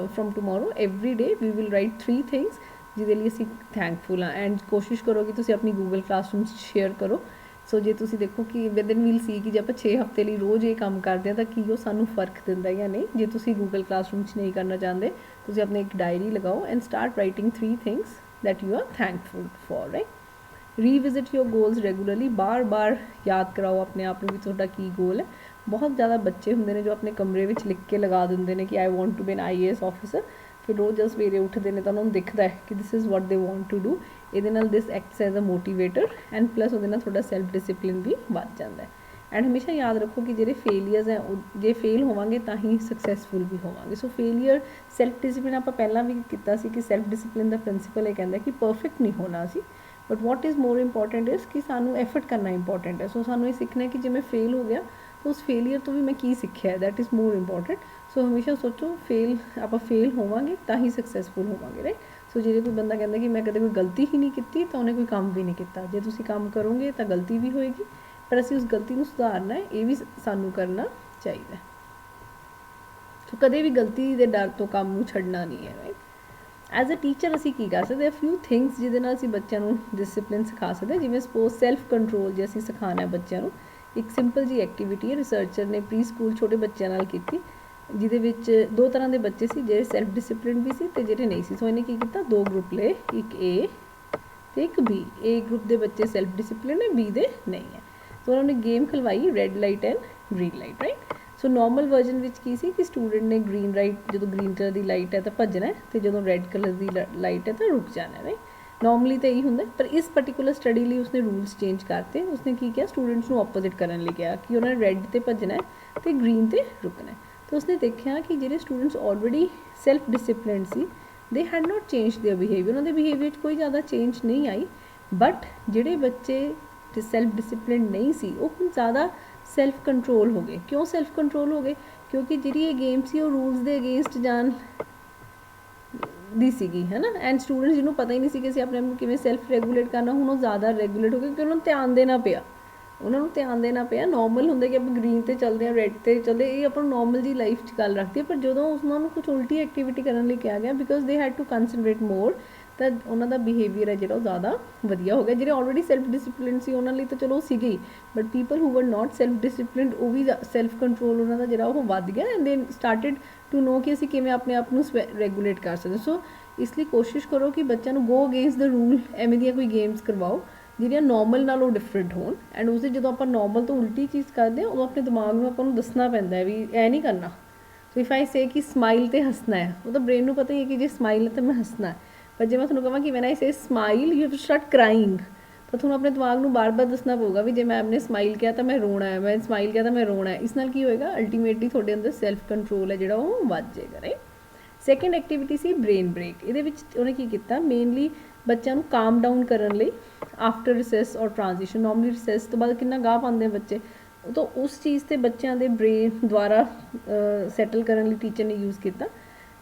from tomorrow every day we will write 3 things ਜਿਹਦੇ ਲਈ ਅਸੀਂ ਥੈਂਕਫੁਲ ਹਾਂ। ਐਂਡ ਕੋਸ਼ਿਸ਼ ਕਰੋ ਕਿ ਤੁਸੀਂ ਆਪਣੀ ਗੂਗਲ ਕਲਾਸਰੂਮ 'ਚ ਸ਼ੇਅਰ ਕਰੋ। ਸੋ ਜੇ ਤੁਸੀਂ ਦੇਖੋ ਕਿ ਵਿਦਨ ਵੀਲ ਸੀ ਕਿ ਜੇ ਆਪਾਂ 6 ਹਫ਼ਤੇ ਲਈ ਰੋਜ਼ ਇਹ ਕੰਮ ਕਰਦੇ ਹਾਂ ਤਾਂ ਕੀ ਉਹ ਸਾਨੂੰ ਫਰਕ ਦਿੰਦਾ ਜਾਂ ਨਹੀਂ। ਜੇ ਤੁਸੀਂ ਗੂਗਲ ਕਲਾਸਰੂਮ 'ਚ ਨਹੀਂ ਕਰਨਾ ਚਾਹੁੰਦੇ, ਤੁਸੀਂ ਆਪਣੇ ਇੱਕ ਡਾਇਰੀ ਲਗਾਓ and start writing 3 things that you are thankful for, right. Revisit your goals regularly, ਬਾਰ ਯਾਦ ਕਰਾਓ ਆਪਣੇ ਆਪ ਨੂੰ ਵੀ ਤੁਹਾਡਾ ਕੀ ਗੋਲ ਹੈ। ਬਹੁਤ ਜ਼ਿਆਦਾ ਬੱਚੇ ਹੁੰਦੇ ਨੇ ਜੋ ਆਪਣੇ ਕਮਰੇ ਵਿੱਚ ਲਿਖ ਕੇ ਲਗਾ ਦਿੰਦੇ ਨੇ ਕਿ I want to be an IAS officer. ਫਿਰ ਰੋਜ਼ ਜਦੋਂ ਸਵੇਰੇ ਉੱਠਦੇ ਨੇ ਤਾਂ ਉਹਨਾਂ ਨੂੰ ਦਿਖਦਾ ਹੈ ਕਿ ਦਿਸ is what they want to do. ਇਹਦੇ ਨਾਲ this acts as a motivator and plus ਉਹਦੇ ਨਾਲ ਤੁਹਾਡਾ ਸੈਲਫ ਡਿਸਿਪਲਿਨ ਵੀ ਵੱਧ ਜਾਂਦਾ ਹੈ। ਐਂਡ ਹਮੇਸ਼ਾ ਯਾਦ ਰੱਖੋ ਕਿ ਜਿਹੜੇ ਫੇਲੀਅਰਸ ਹੈ ਉਹ ਜੇ ਫੇਲ ਹੋਵਾਂਗੇ ਤਾਂ ਹੀ ਸਕਸੈਸਫੁਲ ਵੀ ਹੋਵਾਂਗੇ। ਸੋ ਫੇਲੀਅਰ, ਸੈਲਫ ਡਿਸਿਪਲਿਨ ਆਪਾਂ ਪਹਿਲਾਂ ਵੀ ਕੀਤਾ ਸੀ ਕਿ ਸੈਲਫ ਡਿਸਿਪਲਿਨ ਦਾ ਪ੍ਰਿੰਸੀਪਲ ਇਹ ਕਹਿੰਦਾ ਕਿ ਪਰਫੈਕਟ ਨਹੀਂ ਹੋਣਾ ਸੀ, but what is more important is ਕਿ ਸਾਨੂੰ ਐਫਰਟ ਕਰਨਾ ਇੰਪੋਰਟੈਂਟ ਹੈ। ਸੋ ਸਾਨੂੰ ਇਹ ਸਿੱਖਣਾ ਕਿ ਜੇ ਮੈਂ ਫੇਲ ਹੋ ਗਿਆ ਤਾਂ ਉਸ ਫੇਲੀਅਰ ਤੋਂ ਵੀ ਮੈਂ ਕੀ ਸਿੱਖਿਆ, ਦੈਟ ਇਜ਼ ਮੋਰ ਇੰਪੋਰਟੈਂਟ। ਸੋ ਹਮੇਸ਼ਾ ਸੋਚੋ ਆਪਾਂ ਫੇਲ ਹੋਵਾਂਗੇ ਤਾਂ ਹੀ ਸਕਸੈਸਫੁਲ ਹੋਵਾਂਗੇ, ਰਾਈਟ। ਸੋ ਜੇ ਕੋਈ ਬੰਦਾ ਕਹਿੰਦਾ ਕਿ ਮੈਂ ਕਦੇ ਕੋਈ ਗਲਤੀ ਹੀ ਨਹੀਂ ਕੀਤੀ ਤਾਂ ਉਹਨੇ ਕੋਈ ਕੰਮ ਵੀ ਨਹੀਂ ਕੀਤਾ। ਜੇ ਤੁਸੀਂ ਕੰਮ ਕਰੋਗੇ ਤਾਂ ਗਲਤੀ ਵੀ ਹੋਏਗੀ, ਪਰ ਅਸੀਂ ਉਸ ਗਲਤੀ ਨੂੰ ਸੁਧਾਰਨਾ ਹੈ, ਇਹ ਵੀ ਸਾਨੂੰ ਕਰਨਾ ਚਾਹੀਦਾ। ਸੋ ਕਦੇ ਵੀ ਗਲਤੀ ਦੇ ਡਰ ਤੋਂ ਕੰਮ ਨੂੰ ਛੱਡਣਾ ਨਹੀਂ ਹੈ, ਰਾਈਟ। ਐਜ਼ ਅ ਟੀਚਰ ਅਸੀਂ ਕੀ ਕਰ ਸਕਦੇ, ਫਿਊ ਥਿੰਗਸ ਜਿਹਦੇ ਨਾਲ ਅਸੀਂ ਬੱਚਿਆਂ ਨੂੰ ਡਿਸਿਪਲਿਨ ਸਿਖਾ ਸਕਦੇ। ਜਿਵੇਂ ਸਪੋਜ਼ ਸੈਲਫ ਕੰਟਰੋਲ ਜੇ ਅਸੀਂ ਸਿਖਾਉਣਾ ਬੱਚਿਆਂ ਨੂੰ, ਇੱਕ ਸਿੰਪਲ ਜੀ ਐਕਟੀਵਿਟੀ ਹੈ, ਰਿਸਰਚਰ ਨੇ ਪ੍ਰੀ ਸਕੂਲ ਛੋਟੇ ਬੱਚਿਆਂ ਨਾਲ ਕੀਤੀ, ਜਿਹਦੇ ਵਿੱਚ 2 ਤਰ੍ਹਾਂ ਦੇ ਬੱਚੇ ਸੀ, ਜਿਹੜੇ ਸੈਲਫ ਡਿਸਿਪਲਿਨ ਵੀ ਸੀ ਅਤੇ ਜਿਹੜੇ ਨਹੀਂ ਸੀ। ਸੋ ਇਹਨੇ ਕੀ ਕੀਤਾ, 2 ਗਰੁੱਪ ਲਏ, ਇੱਕ A ਅਤੇ ਇੱਕ B। A ਗਰੁੱਪ ਦੇ ਬੱਚੇ ਸੈਲਫ ਡਿਸਿਪਲਿਨ ਹੈ, B ਦੇ ਨਹੀਂ ਹੈ। ਸੋ ਉਹਨਾਂ ਨੇ ਗੇਮ ਖਿਲਵਾਈ red light and green light, right. So normal version ਵਿੱਚ ਕੀ ਸੀ ਕਿ ਸਟੂਡੈਂਟ ਨੇ ਗ੍ਰੀਨ ਲਾਈਟ, ਜਦੋਂ ਗ੍ਰੀਨ ਕਲਰ ਦੀ ਲਾਈਟ ਹੈ ਤਾਂ ਭੱਜਣਾ ਹੈ, ਅਤੇ ਜਦੋਂ ਰੈੱਡ ਕਲਰ ਦੀ ਲਾਈਟ ਹੈ ਤਾਂ ਰੁਕ ਜਾਣਾ ਹੈ, ਰਾਈਟ। ਨੋਰਮਲੀ ਤਾਂ ਇਹੀ ਹੁੰਦਾ, ਪਰ ਇਸ ਪਰਟੀਕੂਲਰ ਸਟੱਡੀ ਲਈ ਉਸਨੇ ਰੂਲਸ ਚੇਂਜ ਕਰਤੇ। ਉਸਨੇ ਕੀ ਕਿਹਾ, ਸਟੂਡੈਂਟਸ ਨੂੰ ਆਪੋਜ਼ਿਟ ਕਰਨ ਲਈ ਕਿਹਾ ਕਿ ਉਹਨਾਂ ਨੇ ਰੈੱਡ 'ਤੇ ਭੱਜਣਾ ਹੈ ਅਤੇ ਗ੍ਰੀਨ 'ਤੇ ਰੁਕਣਾ ਹੈ। ਤਾਂ ਉਸਨੇ ਦੇਖਿਆ ਕਿ ਜਿਹੜੇ ਸਟੂਡੈਂਟਸ ਆਲਰੇਡੀ ਸੈਲਫ ਡਿਸਿਪਲਿਨਡ ਸੀ, ਦੇ head not change there behaviour, ਉਹਨਾਂ ਦੇ ਬਿਹੇਵੀਅਰ 'ਚ ਕੋਈ ਜ਼ਿਆਦਾ ਚੇਂਜ ਨਹੀਂ ਆਈ। ਬਟ ਜਿਹੜੇ ਬੱਚੇ ਸੈਲਫ ਡਿਸਿਪਲਿਨਡ ਨਹੀਂ ਸੀ ਉਹ ਹੁਣ ਜ਼ਿਆਦਾ ਸੈਲਫ ਕੰਟਰੋਲ ਹੋ ਗਏ। ਕਿਉਂ ਸੈਲਫ ਕੰਟਰੋਲ ਹੋ ਗਏ? ਕਿਉਂਕਿ ਜਿਹੜੀ ਇਹ ਗੇਮ ਸੀ ਉਹ ਰੂਲਸ ਦੇ ਅਗੇਂਸਟ ਜਾਣ ਦੀ ਸੀਗੀ, ਹੈ ਨਾ। ਐਂਡ ਸਟੂਡੈਂਟਸ ਜਿਹਨੂੰ ਪਤਾ ਹੀ ਨਹੀਂ ਸੀ ਕਿ ਅਸੀਂ ਆਪਣੇ ਆਪ ਨੂੰ ਕਿਵੇਂ ਸੈਲਫ ਰੈਗੂਲੇਟ ਕਰਨਾ, ਹੁਣ ਉਹ ਜ਼ਿਆਦਾ ਰੈਗੂਲੇਟ ਹੋ ਗਏ ਕਿਉਂਕਿ ਉਹਨਾਂ ਨੂੰ ਧਿਆਨ ਦੇਣਾ ਪਿਆ। ਨੋਰਮਲ ਹੁੰਦਾ ਕਿ ਆਪਾਂ ਗ੍ਰੀਨ 'ਤੇ ਚੱਲਦੇ ਹਾਂ, ਰੈੱਡ 'ਤੇ ਚੱਲਦੇ, ਇਹ ਆਪਾਂ ਨੂੰ ਨੋਰਮਲ ਜੀ ਲਾਈਫ 'ਚ ਗੱਲ ਰੱਖਦੀ ਹੈ। ਪਰ ਜਦੋਂ ਉਹਨਾਂ ਨੂੰ ਕੁਝ ਉਲਟੀ ਐਕਟੀਵਿਟੀ ਕਰਨ ਲਈ ਕਿਹਾ ਗਿਆ, ਬਿਕੋਜ਼ ਦੇ ਹੈਡ ਟੂ ਕੰਸਨਟਰੇਟ ਮੋਰ, ਤਾਂ ਉਹਨਾਂ ਦਾ ਬਿਹੇਵੀਅਰ ਹੈ ਜਿਹੜਾ ਉਹ ਜ਼ਿਆਦਾ ਵਧੀਆ ਹੋ ਗਿਆ। ਜਿਹੜੇ ਆਲਰੇਡੀ ਸੈਲਫ ਡਿਸਿਪਲਿਨ ਸੀ ਉਹਨਾਂ ਲਈ ਤਾਂ ਚਲੋ ਸੀਗੇ ਹੀ, ਬਟ ਪੀਪਲ ਹੂ ਵਰ ਨਾਟ ਸੈਲਫ ਡਿਸਿਪਲਿਨਡ, ਉਹ ਵੀ ਸੈਲਫ ਕੰਟਰੋਲ ਉਹਨਾਂ ਦਾ ਜਿਹੜਾ ਉਹ ਵੱਧ ਗਿਆ। ਐਂਡ ਦੇ ਸਟਾਰਟਿਡ ਟੂ ਨੋ ਕਿ ਅਸੀਂ ਕਿਵੇਂ ਆਪਣੇ ਆਪ ਨੂੰ ਰੈਗੂਲੇਟ ਕਰ ਸਕਦੇ। ਸੋ ਇਸ ਲਈ ਕੋਸ਼ਿਸ਼ ਕਰੋ ਕਿ ਬੱਚਿਆਂ ਨੂੰ ਗੋ ਅਗੇਂਸਟ ਦ ਰੂਲ ਐਵੇਂ ਦੀਆਂ ਕੋਈ ਗੇਮਸ ਕਰਵਾਓ ਜਿਹੜੀਆਂ ਨੋਰਮਲ ਨਾਲੋਂ ਡਿਫਰੈਂਟ ਹੋਣ। ਐਂਡ ਉਸਦੇ ਜਦੋਂ ਆਪਾਂ ਨੋਰਮਲ ਤੋਂ ਉਲਟੀ ਚੀਜ਼ ਕਰਦੇ ਹਾਂ ਉਦੋਂ ਆਪਣੇ ਦਿਮਾਗ ਨੂੰ ਆਪਾਂ ਨੂੰ ਦੱਸਣਾ ਪੈਂਦਾ ਹੈ ਵੀ ਇਹ ਨਹੀਂ ਕਰਨਾ। ਸੋ ਇਫ ਆਈ ਸੇ ਕਿ ਸਮਾਈਲ 'ਤੇ ਹੱਸਣਾ ਹੈ, ਉਹ ਤਾਂ ਬ੍ਰੇਨ ਨੂੰ ਪਤਾ ਹੀ ਹੈ ਕਿ ਜੇ ਸਮਾਈਲ ਹੈ ਤਾਂ ਮੈਂ ਹੱਸਣਾ। ਪਰ ਜੇ ਮੈਂ ਤੁਹਾਨੂੰ ਕਹਾਂ ਕਿ when I say smile you have to start crying, ਤਾਂ ਤੁਹਾਨੂੰ ਆਪਣੇ ਦਿਮਾਗ ਨੂੰ ਬਾਰ-ਬਾਰ ਦੱਸਣਾ ਪਊਗਾ ਵੀ ਜੇ ਮੈਂ ਆਪਣੇ ਸਮਾਈਲ ਕਿਹਾ ਤਾਂ ਮੈਂ ਰੋਣਾ ਹੈ, ਮੈਂ ਸਮਾਈਲ ਕਿਹਾ ਤਾਂ ਮੈਂ ਰੋਣਾ ਹੈ। ਇਸ ਨਾਲ ਕੀ ਹੋਏਗਾ, ਅਲਟੀਮੇਟਲੀ ਤੁਹਾਡੇ ਅੰਦਰ ਸੈਲਫ ਕੰਟਰੋਲ ਹੈ ਜਿਹੜਾ ਉਹ ਵੱਧ ਜਾਏਗਾ, ਰਾਈਟ। ਸੈਕਿੰਡ ਐਕਟੀਵਿਟੀ ਸੀ ਬ੍ਰੇਨ ਬ੍ਰੇਕ। ਇਹਦੇ ਵਿੱਚ ਉਹਨੇ ਕੀ ਕੀਤਾ, ਮੇਨਲੀ ਬੱਚਿਆਂ ਨੂੰ ਕਾਮ ਡਾਊਨ ਕਰਨ ਲਈ ਆਫਟਰ ਰਿਸੈਸ ਔਰ ਟ੍ਰਾਂਜੀਸ਼ਨ, ਨੋਰਮਲੀ ਰਿਸੈਸ ਤੋਂ ਬਾਅਦ ਕਿੰਨਾ ਗਾਹ ਪਾਉਂਦੇ ਆ ਬੱਚੇ, ਤਾਂ ਉਸ ਚੀਜ਼ 'ਤੇ ਬੱਚਿਆਂ ਦੇ ਬ੍ਰੇਨ ਦੁਆਰਾ ਸੈਟਲ ਕਰਨ ਲਈ ਟੀਚਰ ਨੇ ਯੂਜ਼ ਕੀਤਾ।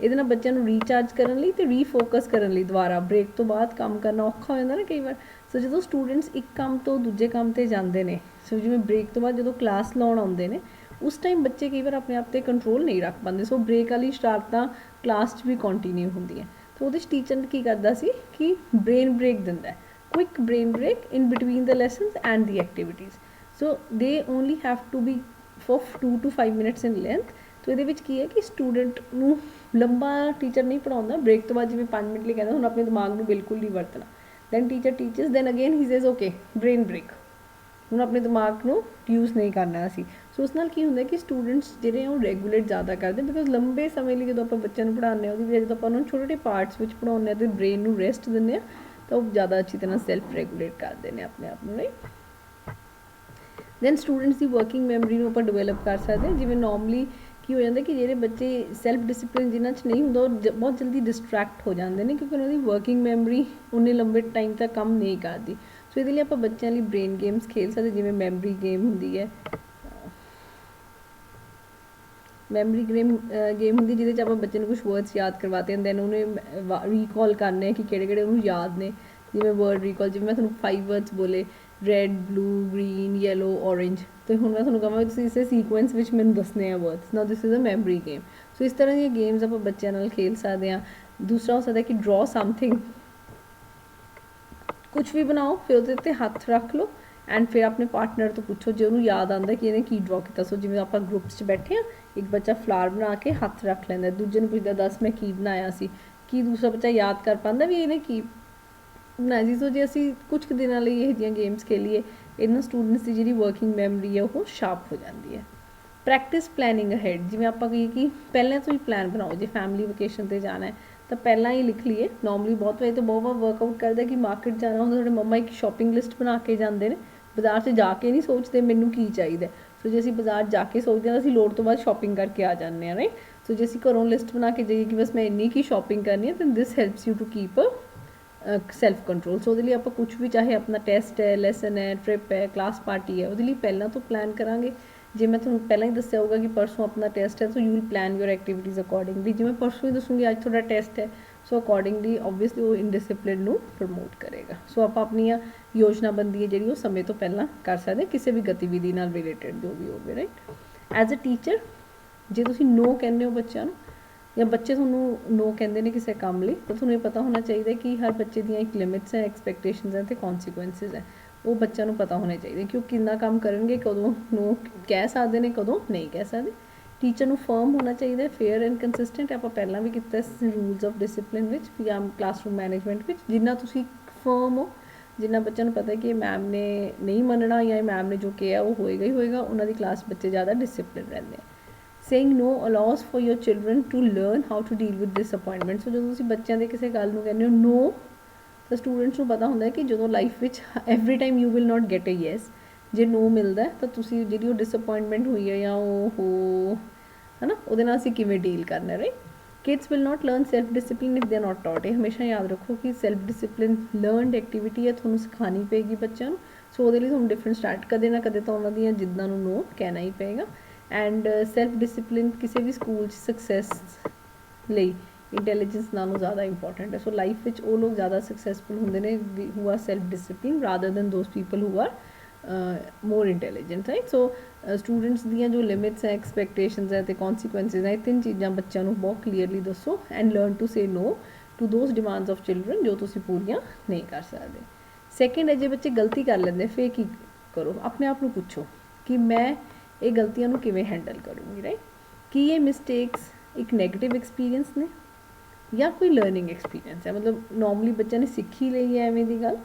ਇਹਦੇ ਨਾਲ ਬੱਚਿਆਂ ਨੂੰ ਰੀਚਾਰਜ ਕਰਨ ਲਈ ਅਤੇ ਰੀਫੋਕਸ ਕਰਨ ਲਈ, ਦੁਬਾਰਾ ਬ੍ਰੇਕ ਤੋਂ ਬਾਅਦ ਕੰਮ ਕਰਨਾ ਔਖਾ ਹੋ ਜਾਂਦਾ ਨਾ ਕਈ ਵਾਰ। ਸੋ ਜਦੋਂ ਸਟੂਡੈਂਟਸ ਇੱਕ ਕੰਮ ਤੋਂ ਦੂਜੇ ਕੰਮ 'ਤੇ ਜਾਂਦੇ ਨੇ, ਸੋ ਜਿਵੇਂ ਬ੍ਰੇਕ ਤੋਂ ਬਾਅਦ ਜਦੋਂ ਕਲਾਸ ਲਾਉਣ ਆਉਂਦੇ ਨੇ, ਉਸ ਟਾਈਮ ਬੱਚੇ ਕਈ ਵਾਰ ਆਪਣੇ ਆਪ 'ਤੇ ਕੰਟਰੋਲ ਨਹੀਂ ਰੱਖ ਪਾਉਂਦੇ। ਸੋ ਬ੍ਰੇਕ ਵਾਲੀ ਸ਼ਰਾਰਤਾਂ ਕਲਾਸ 'ਚ ਵੀ ਕੰਟੀਨਿਊ ਹੁੰਦੀਆਂ। ਸੋ ਉਹਦੇ 'ਚ ਟੀਚਰ ਕੀ ਕਰਦਾ ਸੀ ਕਿ ਬ੍ਰੇਨ ਬ੍ਰੇਕ ਦਿੰਦਾ, quick brain break in between the lessons and the activities. So they only have to be for 2 to 5 minutes in length. तो ये की है कि स्टूडेंट नू लंबा टीचर नहीं पढ़ाता, ब्रेक तो बाद जिवें 5 मिनट लिए कहना, हुण अपने दिमाग में बिल्कुल नहीं वरतना। Then teacher teachers, then again he says okay brain break, हुण अपने दिमाग को यूज़ नहीं करना असी। सो उस नाल की हुंदा कि स्टूडेंट्स जिहड़े वो रेगूलेट ज़्यादा करते, बिकॉज लंबे समय लिए जो आप बच्चों को पढ़ाने, वो वजह तो आप छोटे छोटे पार्ट्स में पढ़ाने तो ब्रेन में रेस्ट देंगे, ਤਾਂ ਉਹ ਜ਼ਿਆਦਾ ਅੱਛੀ ਤਰ੍ਹਾਂ ਸੈਲਫ ਰੈਗੂਲੇਟ ਕਰਦੇ ਨੇ ਆਪਣੇ ਆਪ ਨੂੰ, ਰਾਈਟ। ਦੈਨ ਸਟੂਡੈਂਟਸ ਦੀ ਵਰਕਿੰਗ ਮੈਮਰੀ ਨੂੰ ਆਪਾਂ ਡਿਵੈਲਪ ਕਰ ਸਕਦੇ ਹਾਂ। ਜਿਵੇਂ ਨੋਰਮਲੀ ਕੀ ਹੋ ਜਾਂਦਾ ਕਿ ਜਿਹੜੇ ਬੱਚੇ ਸੈਲਫ ਡਿਸਿਪਲਿਨ ਜਿਨ੍ਹਾਂ 'ਚ ਨਹੀਂ ਹੁੰਦਾ, ਉਹ ਬਹੁਤ ਜਲਦੀ ਡਿਸਟਰੈਕਟ ਹੋ ਜਾਂਦੇ ਨੇ, ਕਿਉਂਕਿ ਉਹਨਾਂ ਦੀ ਵਰਕਿੰਗ ਮੈਮਰੀ ਉਨੇ ਲੰਬੇ ਟਾਈਮ ਤੱਕ ਕੰਮ ਨਹੀਂ ਕਰਦੀ। ਸੋ ਇਹਦੇ ਲਈ ਆਪਾਂ ਬੱਚਿਆਂ ਲਈ ਬ੍ਰੇਨ ਗੇਮਸ ਖੇਡ ਸਕਦੇ, ਜਿਵੇਂ ਮੈਮਰੀ ਗੇਮ ਹੁੰਦੀ ਹੈ, ਮੈਮਰੀ ਗੇਮ ਹੁੰਦੀ ਜਿਹਦੇ 'ਚ ਆਪਾਂ ਬੱਚੇ ਨੂੰ ਕੁਛ ਵਰਡਸ ਯਾਦ ਕਰਵਾਤੇ ਹਨ, ਦੈਨ ਉਹਨੇ ਰੀਕॉल ਕਰਨੇ ਕਿ ਕਿਹੜੇ ਕਿਹੜੇ ਉਹਨੂੰ ਯਾਦ ਨੇ। ਜਿਵੇਂ ਵਰਡ ਰੀਕॉल, ਜਿਵੇਂ ਮੈਂ ਤੁਹਾਨੂੰ 5 ਵਰਡਸ ਬੋਲੇ, red, blue, green, yellow, orange, ਅਤੇ ਹੁਣ ਮੈਂ ਤੁਹਾਨੂੰ ਕਹਾਂ ਤੁਸੀਂ ਇਸੇ ਸੀਕੁਐਂਸ ਵਿੱਚ ਮੈਨੂੰ ਦੱਸਣੇ ਆ words. Now this is a memory game. So ਇਸ ਤਰ੍ਹਾਂ ਦੀਆਂ ਗੇਮਸ ਆਪਾਂ ਬੱਚਿਆਂ ਨਾਲ ਖੇਡ ਸਕਦੇ ਹਾਂ। ਦੂਸਰਾ ਹੋ ਸਕਦਾ ਕਿ ਡਰॉ ਸਮਥਿੰਗ, ਕੁਛ ਵੀ ਬਣਾਓ, ਫਿਰ ਉਹਦੇ 'ਤੇ ਹੱਥ ਰੱਖ ਲਓ ਐਂਡ ਫਿਰ ਆਪਣੇ ਪਾਰਟਨਰ ਤੋਂ ਪੁੱਛੋ ਜੇ ਉਹਨੂੰ ਯਾਦ ਆਉਂਦਾ ਕਿ ਇਹਨੇ ਕੀ ਡਰॉ ਕੀਤਾ। ਸੋ ਜਿਵੇਂ ਆਪਾਂ ਗਰੁੱਪਸ 'ਚ ਬੈਠੇ ਹਾਂ, ਇੱਕ ਬੱਚਾ ਫਲਾਰ ਬਣਾ ਕੇ ਹੱਥ ਰੱਖ ਲੈਂਦਾ, ਦੂਜੇ ਨੂੰ ਪੁੱਛਦਾ ਦੱਸ ਮੈਂ ਕੀ ਬਣਾਇਆ ਸੀ, ਕੀ ਦੂਸਰਾ ਬੱਚਾ ਯਾਦ ਕਰ ਪਾਉਂਦਾ ਵੀ ਇਹਨੇ ਕੀ ਬਣਾਇਆ ਸੀ। ਸੋ ਜੇ ਅਸੀਂ ਕੁਛ ਕੁ ਦਿਨਾਂ ਲਈ ਇਹ ਜਿਹੀਆਂ ਗੇਮਸ ਖੇਲੀਏ, ਇਹਨਾਂ ਸਟੂਡੈਂਟਸ ਦੀ ਜਿਹੜੀ ਵਰਕਿੰਗ ਮੈਮਰੀ ਹੈ ਉਹ ਸ਼ਾਰਪ ਹੋ ਜਾਂਦੀ ਹੈ। ਪ੍ਰੈਕਟਿਸ ਪਲੈਨਿੰਗ ਅਹੈਡ, ਜਿਵੇਂ ਆਪਾਂ ਕਹੀਏ ਕਿ ਪਹਿਲਾਂ ਤੋਂ ਹੀ ਪਲਾਨ ਬਣਾਓ। ਜੇ ਫੈਮਿਲੀ ਵਕੇਸ਼ਨ 'ਤੇ ਜਾਣਾ ਹੈ ਤਾਂ ਪਹਿਲਾਂ ਹੀ ਲਿਖ ਲਈਏ। ਨੋਰਮਲੀ ਬਹੁਤ ਵਾਰੀ ਤਾਂ ਬਹੁਤ ਵਾਰ ਵਰਕਆਊਟ ਕਰਦਾ ਕਿ ਮਾਰਕੀਟ ਜਾਣਾ ਹੁੰਦਾ, ਤੁਹਾਡੇ ਮੰਮਾ ਇੱਕ ਸ਼ਾਪਿੰਗ ਲਿਸਟ ਬਣਾ ਕੇ ਜਾਂਦੇ ਨੇ, ਬਾਜ਼ਾਰ 'ਚ ਜਾ ਕੇ ਨਹੀਂ ਸੋਚਦੇ ਮੈਨੂੰ ਕੀ ਚਾਹੀਦਾ। ਸੋ ਜੇ ਅਸੀਂ ਬਾਜ਼ਾਰ ਜਾ ਕੇ ਸੋਚਦੇ ਹਾਂ, ਅਸੀਂ ਲੋੜ ਤੋਂ ਬਾਅਦ ਸ਼ਾਪਿੰਗ ਕਰਕੇ ਆ ਜਾਂਦੇ ਹਾਂ, ਰਾਈਟ। ਸੋ ਜੇ ਅਸੀਂ ਘਰੋਂ ਲਿਸਟ ਬਣਾ ਕੇ ਜਾਈਏ ਕਿ ਬਸ ਮੈਂ ਇੰਨੀ ਕੀ ਸ਼ਾਪਿੰਗ ਕਰਨੀ ਹੈ, ਤਾਂ this helps you to keep self control. So ਉਹਦੇ ਲਈ ਆਪਾਂ ਕੁਛ ਵੀ, ਚਾਹੇ ਆਪਣਾ ਟੈਸਟ ਹੈ, ਲੈਸਨ ਹੈ, ਟ੍ਰਿਪ ਹੈ, ਕਲਾਸ ਪਾਰਟੀ ਹੈ, ਉਹਦੇ ਲਈ ਪਹਿਲਾਂ ਤੋਂ ਪਲਾਨ ਕਰਾਂਗੇ। ਜੇ ਮੈਂ ਤੁਹਾਨੂੰ ਪਹਿਲਾਂ ਹੀ ਦੱਸਿਆ ਹੋਊਗਾ ਕਿ ਪਰਸੋਂ ਆਪਣਾ ਟੈਸਟ ਹੈ, so you will plan your activities accordingly. ਜਿਵੇਂ ਪਰਸੋਂ ਹੀ ਦੱਸੂਗੀ ਅੱਜ ਤੁਹਾਡਾ ਟੈਸਟ ਹੈ, ਸੋ ਅਕੋਰਡਿੰਗਲੀ ਓਬਵੀਅਸਲੀ ਉਹ ਇਨਡਿਸਿਪਲਿਨ ਨੂੰ ਪ੍ਰਮੋਟ ਕਰੇਗਾ। ਸੋ ਆਪਾਂ ਆਪਣੀਆਂ ਯੋਜਨਾਬੰਦੀ ਹੈ ਜਿਹੜੀ ਉਹ ਸਮੇਂ ਤੋਂ ਪਹਿਲਾਂ ਕਰ ਸਕਦੇ, ਕਿਸੇ ਵੀ ਗਤੀਵਿਧੀ ਨਾਲ ਰਿਲੇਟਡ ਜੋ ਵੀ ਹੋਵੇ, ਰਾਈਟ। ਐਜ਼ ਅ ਟੀਚਰ ਜੇ ਤੁਸੀਂ ਨੋ ਕਹਿੰਦੇ ਹੋ ਬੱਚਿਆਂ ਨੂੰ, ਜਾਂ ਬੱਚੇ ਤੁਹਾਨੂੰ ਨੋ ਕਹਿੰਦੇ ਨੇ ਕਿਸੇ ਕੰਮ ਲਈ, ਤਾਂ ਤੁਹਾਨੂੰ ਇਹ ਪਤਾ ਹੋਣਾ ਚਾਹੀਦਾ ਕਿ ਹਰ ਬੱਚੇ ਦੀਆਂ ਇੱਕ ਲਿਮਿਟਸ ਹੈ, ਐਕਸਪੈਕਟੇਸ਼ਨਸ ਹੈ ਅਤੇ ਕੌਨਸੀਕੁਐਂਸਿਸ ਹੈ। ਉਹ ਬੱਚਿਆਂ ਨੂੰ ਪਤਾ ਹੋਣੇ ਚਾਹੀਦੇ ਕਿ ਉਹ ਕਿੰਨਾ ਕੰਮ ਕਰਨਗੇ, ਕਦੋਂ ਨੋ ਕਹਿ ਸਕਦੇ ਨੇ, ਕਦੋਂ ਨਹੀਂ ਕਹਿ ਸਕਦੇ। ਟੀਚਰ ਨੂੰ ਫਰਮ ਹੋਣਾ ਚਾਹੀਦਾ, ਫੇਅਰ ਐਂਡ ਕੰਸਿਸਟੈਂਟ। ਆਪਾਂ ਪਹਿਲਾਂ ਵੀ ਕੀਤਾ ਰੂਲਸ ਆਫ ਡਿਸਿਪਲਿਨ ਵਿੱਚ ਜਾਂ ਕਲਾਸਰੂਮ ਮੈਨੇਜਮੈਂਟ ਵਿੱਚ। ਜਿੰਨਾ ਤੁਸੀਂ ਫਰਮ ਹੋ, ਜਿੰਨਾ ਬੱਚਿਆਂ ਨੂੰ ਪਤਾ ਕਿ ਮੈਮ ਨੇ ਨਹੀਂ ਮੰਨਣਾ ਜਾਂ ਮੈਮ ਨੇ ਜੋ ਕਿਹਾ ਉਹ ਹੋਏਗਾ ਹੀ ਹੋਏਗਾ, ਉਹਨਾਂ ਦੀ ਕਲਾਸ ਬੱਚੇ ਜ਼ਿਆਦਾ ਡਿਸਿਪਲਿਨ ਰਹਿੰਦੇ ਆ। Saying no allows for your children to learn how to deal with disappointment. So ਜਦੋਂ ਤੁਸੀਂ ਬੱਚਿਆਂ ਦੇ ਕਿਸੇ ਗੱਲ ਨੂੰ ਕਹਿੰਦੇ ਹੋ ਨੋ, ਤਾਂ ਸਟੂਡੈਂਟਸ ਨੂੰ ਪਤਾ ਹੁੰਦਾ ਹੈ ਕਿ ਜਦੋਂ ਲਾਈਫ ਵਿੱਚ every time you will not get a yes. ਜੇ ਨੋ ਮਿਲਦਾ ਤਾਂ ਤੁਸੀਂ ਜਿਹੜੀ ਉਹ ਡਿਸਅਪੋਇੰਟਮੈਂਟ ਹੋਈ ਹੈ ਜਾਂ ਉਹ ਹੈ ਨਾ, ਉਹਦੇ ਨਾਲ ਅਸੀਂ ਕਿਵੇਂ ਡੀਲ ਕਰਨਾ, right. Kids will not learn self discipline if they are not taught. ਇਹ ਹਮੇਸ਼ਾ ਯਾਦ ਰੱਖੋ ਕਿ ਸੈਲਫ ਡਿਸਿਪਲਿਨ ਲਰਨਡ ਐਕਟੀਵਿਟੀ ਹੈ, ਤੁਹਾਨੂੰ ਸਿਖਾਉਣੀ ਪਏਗੀ ਬੱਚਿਆਂ ਨੂੰ। ਸੋ ਉਹਦੇ ਲਈ ਤੁਹਾਨੂੰ ਡਿਫਰੈਂਟ ਸਟਾਰਟ ਕਦੇ ਨਾ ਕਦੇ ਤਾਂ ਉਹਨਾਂ ਦੀਆਂ ਜਿੱਦਾਂ ਨੂੰ ਨੋ ਕਹਿਣਾ ਹੀ ਪਏਗਾ। ਐਂਡ ਸੈਲਫ ਡਿਸਿਪਲਿਨ ਕਿਸੇ ਵੀ ਸਕੂਲ 'ਚ ਸਕਸੈਸ ਲਈ ਇੰਟੈਲੀਜੈਂਸ ਨਾਲੋਂ ਜ਼ਿਆਦਾ ਇੰਪੋਰਟੈਂਟ ਹੈ। ਸੋ ਲਾਈਫ ਵਿੱਚ ਉਹ ਲੋਕ ਜ਼ਿਆਦਾ ਸਕਸੈਸਫੁਲ ਹੁੰਦੇ ਨੇ who are self discipline rather then those people who are more intelligent, right. So students ਦੀਆਂ ਜੋ ਲਿਮਿਟਸ ਹੈ, ਐਕਸਪੈਕਟੇਸ਼ਨਸ ਹੈ ਅਤੇ ਕੌਨਸੀਕੁਐਂਸਿਸ ਹੈ, ਇਹ ਤਿੰਨ ਚੀਜ਼ਾਂ ਬੱਚਿਆਂ ਨੂੰ ਬਹੁਤ ਕਲੀਅਰਲੀ ਦੱਸੋ। And learn to say no to those demands of children ਜੋ ਤੁਸੀਂ ਪੂਰੀਆਂ ਨਹੀਂ ਕਰ ਸਕਦੇ। ਸੈਕਿੰਡ ਹੈ, ਜੇ ਬੱਚੇ ਗਲਤੀ ਕਰ ਲੈਂਦੇ ਫਿਰ ਕੀ ਕਰੋ। ਆਪਣੇ ਆਪ ਨੂੰ ਪੁੱਛੋ ਕਿ ਮੈਂ ਇਹ ਗਲਤੀਆਂ ਨੂੰ ਕਿਵੇਂ ਹੈਂਡਲ ਕਰੂੰਗੀ, ਰਾਈਟ। ਕੀ ਇਹ ਮਿਸਟੇਕਸ ਇੱਕ ਨੈਗੇਟਿਵ ਐਕਸਪੀਰੀਅੰਸ ਨੇ ਜਾਂ ਕੋਈ ਲਰਨਿੰਗ ਐਕਸਪੀਰੀਅੰਸ ਹੈ। ਮਤਲਬ ਨੋਰਮਲੀ ਬੱਚਿਆਂ ਨੇ ਸਿੱਖੀ ਲਈ ਹੈ ਐਵੇਂ ਦੀ ਗੱਲ,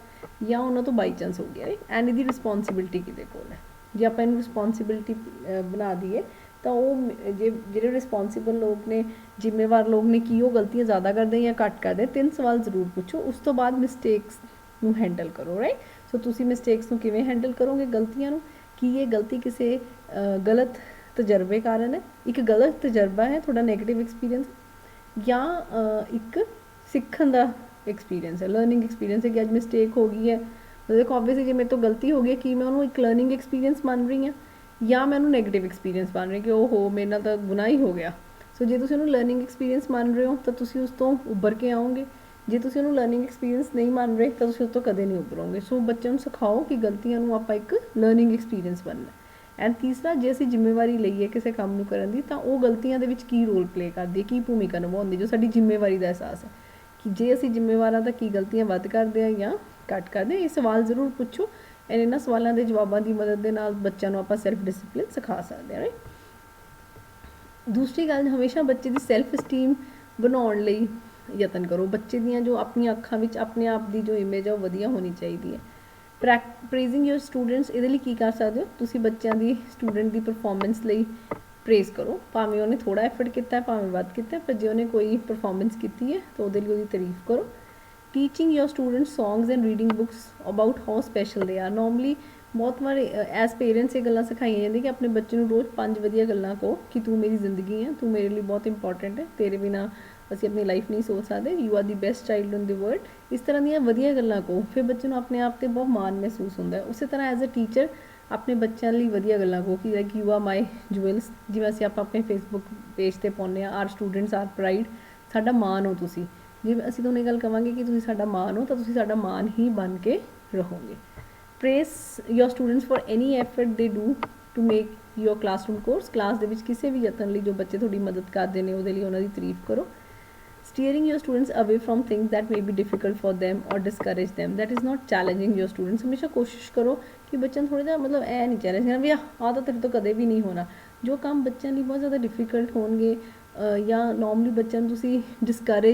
ਜਾਂ ਉਹਨਾਂ ਤੋਂ ਬਾਈ ਚਾਂਸ ਹੋ ਗਿਆ, ਰਾਈਟ। ਐਂਡ ਇਹਦੀ ਰਿਸਪੋਂਸੀਬਿਲਿਟੀ ਕਿਹਦੇ ਕੋਲ ਹੈ। ਜੇ ਆਪਾਂ ਇਹਨੂੰ ਰਿਸਪੋਂਸੀਬਿਲਿਟੀ ਬਣਾ ਦਈਏ ਤਾਂ ਉਹ ਜਿਹੜੇ ਰਿਸਪੋਂਸੀਬਲ ਲੋਕ ਨੇ, ਜ਼ਿੰਮੇਵਾਰ ਲੋਕ ਨੇ, ਕੀ ਉਹ ਗਲਤੀਆਂ ਜ਼ਿਆਦਾ ਕਰਦੇ ਜਾਂ ਘੱਟ ਕਰਦੇ। 3 ਸਵਾਲ ਜ਼ਰੂਰ ਪੁੱਛੋ, ਉਸ ਤੋਂ ਬਾਅਦ ਮਿਸਟੇਕਸ ਨੂੰ ਹੈਂਡਲ ਕਰੋ, ਰਾਈਟ। ਸੋ ਤੁਸੀਂ ਮਿਸਟੇਕਸ ਨੂੰ ਕਿਵੇਂ ਹੈਂਡਲ ਕਰੋਗੇ, ਗਲਤੀਆਂ ਨੂੰ। ਕੀ ਇਹ ਗਲਤੀ ਕਿਸੇ ਗਲਤ ਤਜਰਬੇ ਕਾਰਨ ਹੈ, ਇੱਕ ਗਲਤ ਤਜਰਬਾ ਹੈ ਤੁਹਾਡਾ ਨੈਗੇਟਿਵ ਐਕਸਪੀਰੀਅੰਸ, ਜਾਂ ਇੱਕ ਸਿੱਖਣ ਦਾ ਐਕਸਪੀਰੀਅੰਸ ਹੈ, ਲਰਨਿੰਗ ਐਕਸਪੀਰੀਅੰਸ ਹੈ ਕਿ ਅੱਜ ਮਿਸਟੇਕ ਹੋ ਗਈ ਹੈ। ਦੇਖੋ ਓਬਵੀਅਸਲੀ ਜੇ ਮੇਰੇ ਤੋਂ ਗਲਤੀ ਹੋ ਗਈ, ਕੀ ਮੈਂ ਉਹਨੂੰ ਇੱਕ ਲਰਨਿੰਗ ਐਕਸਪੀਰੀਅੰਸ ਮੰਨ ਰਹੀ ਹਾਂ ਜਾਂ ਮੈਂ ਉਹਨੂੰ ਨੈਗੇਟਿਵ ਐਕਸਪੀਰੀਅੰਸ ਮੰਨ ਰਹੀ ਕਿ ਉਹ ਹੋ ਮੇਰੇ ਨਾਲ ਤਾਂ ਗੁਨਾਹ ਹੀ ਹੋ ਗਿਆ। ਸੋ ਜੇ ਤੁਸੀਂ ਉਹਨੂੰ ਲਰਨਿੰਗ ਐਕਸਪੀਰੀਅੰਸ ਮੰਨ ਰਹੇ ਹੋ ਤਾਂ ਤੁਸੀਂ ਉਸ ਤੋਂ ਉੱਭਰ ਕੇ ਆਓਗੇ। ਜੇ ਤੁਸੀਂ ਉਹਨੂੰ ਲਰਨਿੰਗ ਐਕਸਪੀਰੀਅੰਸ ਨਹੀਂ ਮੰਨ ਰਹੇ ਤਾਂ ਤੁਸੀਂ ਉਸ ਤੋਂ ਕਦੇ ਨਹੀਂ ਉੱਭਰੋਗੇ। ਸੋ ਬੱਚਿਆਂ ਨੂੰ ਸਿਖਾਓ ਕਿ ਗਲਤੀਆਂ ਨੂੰ ਆਪਾਂ ਇੱਕ ਲਰਨਿੰਗ ਐਕਸਪੀਰੀਅੰਸ ਮੰਨਣਾ। ਐਂਡ ਤੀਸਰਾ, ਜੇ ਅਸੀਂ ਜ਼ਿੰਮੇਵਾਰੀ ਲਈਏ ਕਿਸੇ ਕੰਮ ਨੂੰ ਕਰਨ ਦੀ, ਤਾਂ ਉਹ ਗਲਤੀਆਂ ਦੇ ਵਿੱਚ ਕੀ ਰੋਲ ਪਲੇ ਕਰਦੀ ਹੈ, ਕੀ ਭੂਮਿਕਾ ਨਿਭਾਉਂਦੀ, ਜੋ ਸਾਡੀ ਜ਼ਿੰਮੇਵਾਰੀ ਦਾ ਅਹਿਸਾਸ ਹੈ ਕਿ ਜੇ ਅਸੀਂ ਜ਼ਿੰਮੇਵਾਰ ਹਾਂ ਤਾਂ ਕੀ ਗਲਤੀਆਂ ਵੱਧ ਕਰਦੇ ਹਾਂ ਜਾਂ ਘੱਟ ਕਰਦੇ ਹਾਂ। ਇਹ ਸਵਾਲ ਜ਼ਰੂਰ ਪੁੱਛੋ। ਐਂਡ ਇਹਨਾਂ ਸਵਾਲਾਂ ਦੇ ਜਵਾਬਾਂ ਦੀ ਮਦਦ ਦੇ ਨਾਲ ਬੱਚਿਆਂ ਨੂੰ ਆਪਾਂ ਸੈਲਫ ਡਿਸਿਪਲਿਨ ਸਿਖਾ ਸਕਦੇ ਹਾਂ, ਰਾਈਟ। ਦੂਸਰੀ ਗੱਲ, ਹਮੇਸ਼ਾ ਬੱਚੇ ਦੀ ਸੈਲਫ ਸਟੀਮ ਬਣਾਉਣ ਲਈ ਯਤਨ ਕਰੋ। ਬੱਚੇ ਦੀਆਂ ਜੋ ਆਪਣੀਆਂ ਅੱਖਾਂ ਵਿੱਚ ਆਪਣੇ ਆਪ ਦੀ ਜੋ ਇਮੇਜ ਹੈ ਉਹ ਵਧੀਆ ਹੋਣੀ ਚਾਹੀਦੀ ਹੈ। ਪ੍ਰੇਜ਼ਿੰਗ ਯੂਰ ਸਟੂਡੈਂਟਸ, ਇਹਦੇ ਲਈ ਕੀ ਕਰ ਸਕਦੇ ਹੋ ਤੁਸੀਂ, ਬੱਚਿਆਂ ਦੀ ਸਟੂਡੈਂਟ ਦੀ ਪਰਫੋਰਮੈਂਸ ਲਈ ਪ੍ਰੇਜ਼ ਕਰੋ। ਭਾਵੇਂ ਉਹਨੇ ਥੋੜ੍ਹਾ ਐਫਰਟ ਕੀਤਾ, ਭਾਵੇਂ ਵੱਧ ਕੀਤਾ, ਪਰ ਜੇ ਉਹਨੇ ਕੋਈ ਪਰਫੋਰਮੈਂਸ ਕੀਤੀ ਹੈ ਤਾਂ ਉਹਦੇ ਲਈ ਉਹਦੀ ਤਾਰੀਫ ਕਰੋ। Teaching your students songs and reading books about how special they are. Normally ਬਹੁਤ ਵਾਰ ਐਜ਼ ਪੇਰੈਂਟਸ ਇਹ ਗੱਲਾਂ ਸਿਖਾਈਆਂ ਜਾਂਦੀਆਂ ਕਿ ਆਪਣੇ ਬੱਚੇ ਨੂੰ ਰੋਜ਼ 5 ਵਧੀਆ ਗੱਲਾਂ ਕਹੋ ਕਿ ਤੂੰ ਮੇਰੀ ਜ਼ਿੰਦਗੀ ਹੈ, ਤੂੰ ਮੇਰੇ ਲਈ ਬਹੁਤ ਇੰਪੋਰਟੈਂਟ ਹੈ, ਤੇਰੇ ਬਿਨਾਂ ਅਸੀਂ ਆਪਣੀ ਲਾਈਫ ਨਹੀਂ ਸੋਚ ਸਕਦੇ, you are the best child in the world. ਇਸ ਤਰ੍ਹਾਂ ਦੀਆਂ ਵਧੀਆ ਗੱਲਾਂ ਕਹੋ, ਫਿਰ ਬੱਚੇ ਨੂੰ ਆਪਣੇ ਆਪ 'ਤੇ ਬਹੁਤ ਮਾਣ ਮਹਿਸੂਸ ਹੁੰਦਾ ਹੈ। ਉਸੇ ਤਰ੍ਹਾਂ ਐਜ਼ ਅ ਟੀਚਰ ਆਪਣੇ ਬੱਚਿਆਂ ਲਈ ਵਧੀਆ ਗੱਲਾਂ ਕਹੋ ਕਿ ਲਾਈਕ ਯੂ ਆਰ ਮਾਈ ਜੁਵੈਲਸ, ਜਿਵੇਂ ਅਸੀਂ ਆਪਾਂ ਆਪਣੇ ਫੇਸਬੁੱਕ ਪੇਜ 'ਤੇ ਪਾਉਂਦੇ ਹਾਂ, ਆਰ ਸਟੂਡੈਂਟਸ ਆਰ ਪ੍ਰਾਈਡ, ਸਾਡਾ ਮਾਣ ਹੋ ਤੁਸੀਂ। ਜੇ ਅਸੀਂ ਤੁਹਾਨੂੰ ਇਹ ਗੱਲ ਕਹਾਂਗੇ ਕਿ ਤੁਸੀਂ ਸਾਡਾ ਮਾਣ ਹੋ, ਤਾਂ ਤੁਸੀਂ ਸਾਡਾ ਮਾਣ ਹੀ ਬਣ ਕੇ ਰਹੋਗੇ। Praise your students for any effort they do to make your classroom chores. Class ਦੇ ਵਿੱਚ ਕਿਸੇ ਵੀ ਯਤਨ ਲਈ ਜੋ ਬੱਚੇ ਤੁਹਾਡੀ ਮਦਦ ਕਰਦੇ ਨੇ ਉਹਦੇ ਲਈ ਉਹਨਾਂ ਦੀ ਤਾਰੀਫ ਕਰੋ। Steering your students away from things that may be difficult for them or discourage them, that is not challenging your students। ਹਮੇਸ਼ਾ ਕੋਸ਼ਿਸ਼ ਕਰੋ ਕਿ ਬੱਚਿਆਂ ਨੂੰ ਥੋੜ੍ਹਾ ਜਿਹਾ ਮਤਲਬ ਇਹ ਨਹੀਂ ਚੈਲੰਜ ਕਰਨਾ ਵੀ ਆਹ ਤਾਂ ਤੇਰੇ ਤੋਂ ਕਦੇ ਵੀ ਨਹੀਂ ਹੋਣਾ। ਜੋ ਕੰਮ ਬੱਚਿਆਂ ਲਈ ਬਹੁਤ ਜ਼ਿਆਦਾ ਡਿਫਿਕਲਟ ਹੋਣਗੇ ਜਾਂ ਨੋਰਮਲੀ ਬੱਚਿਆਂ ਨੂੰ ਤੁਸੀਂ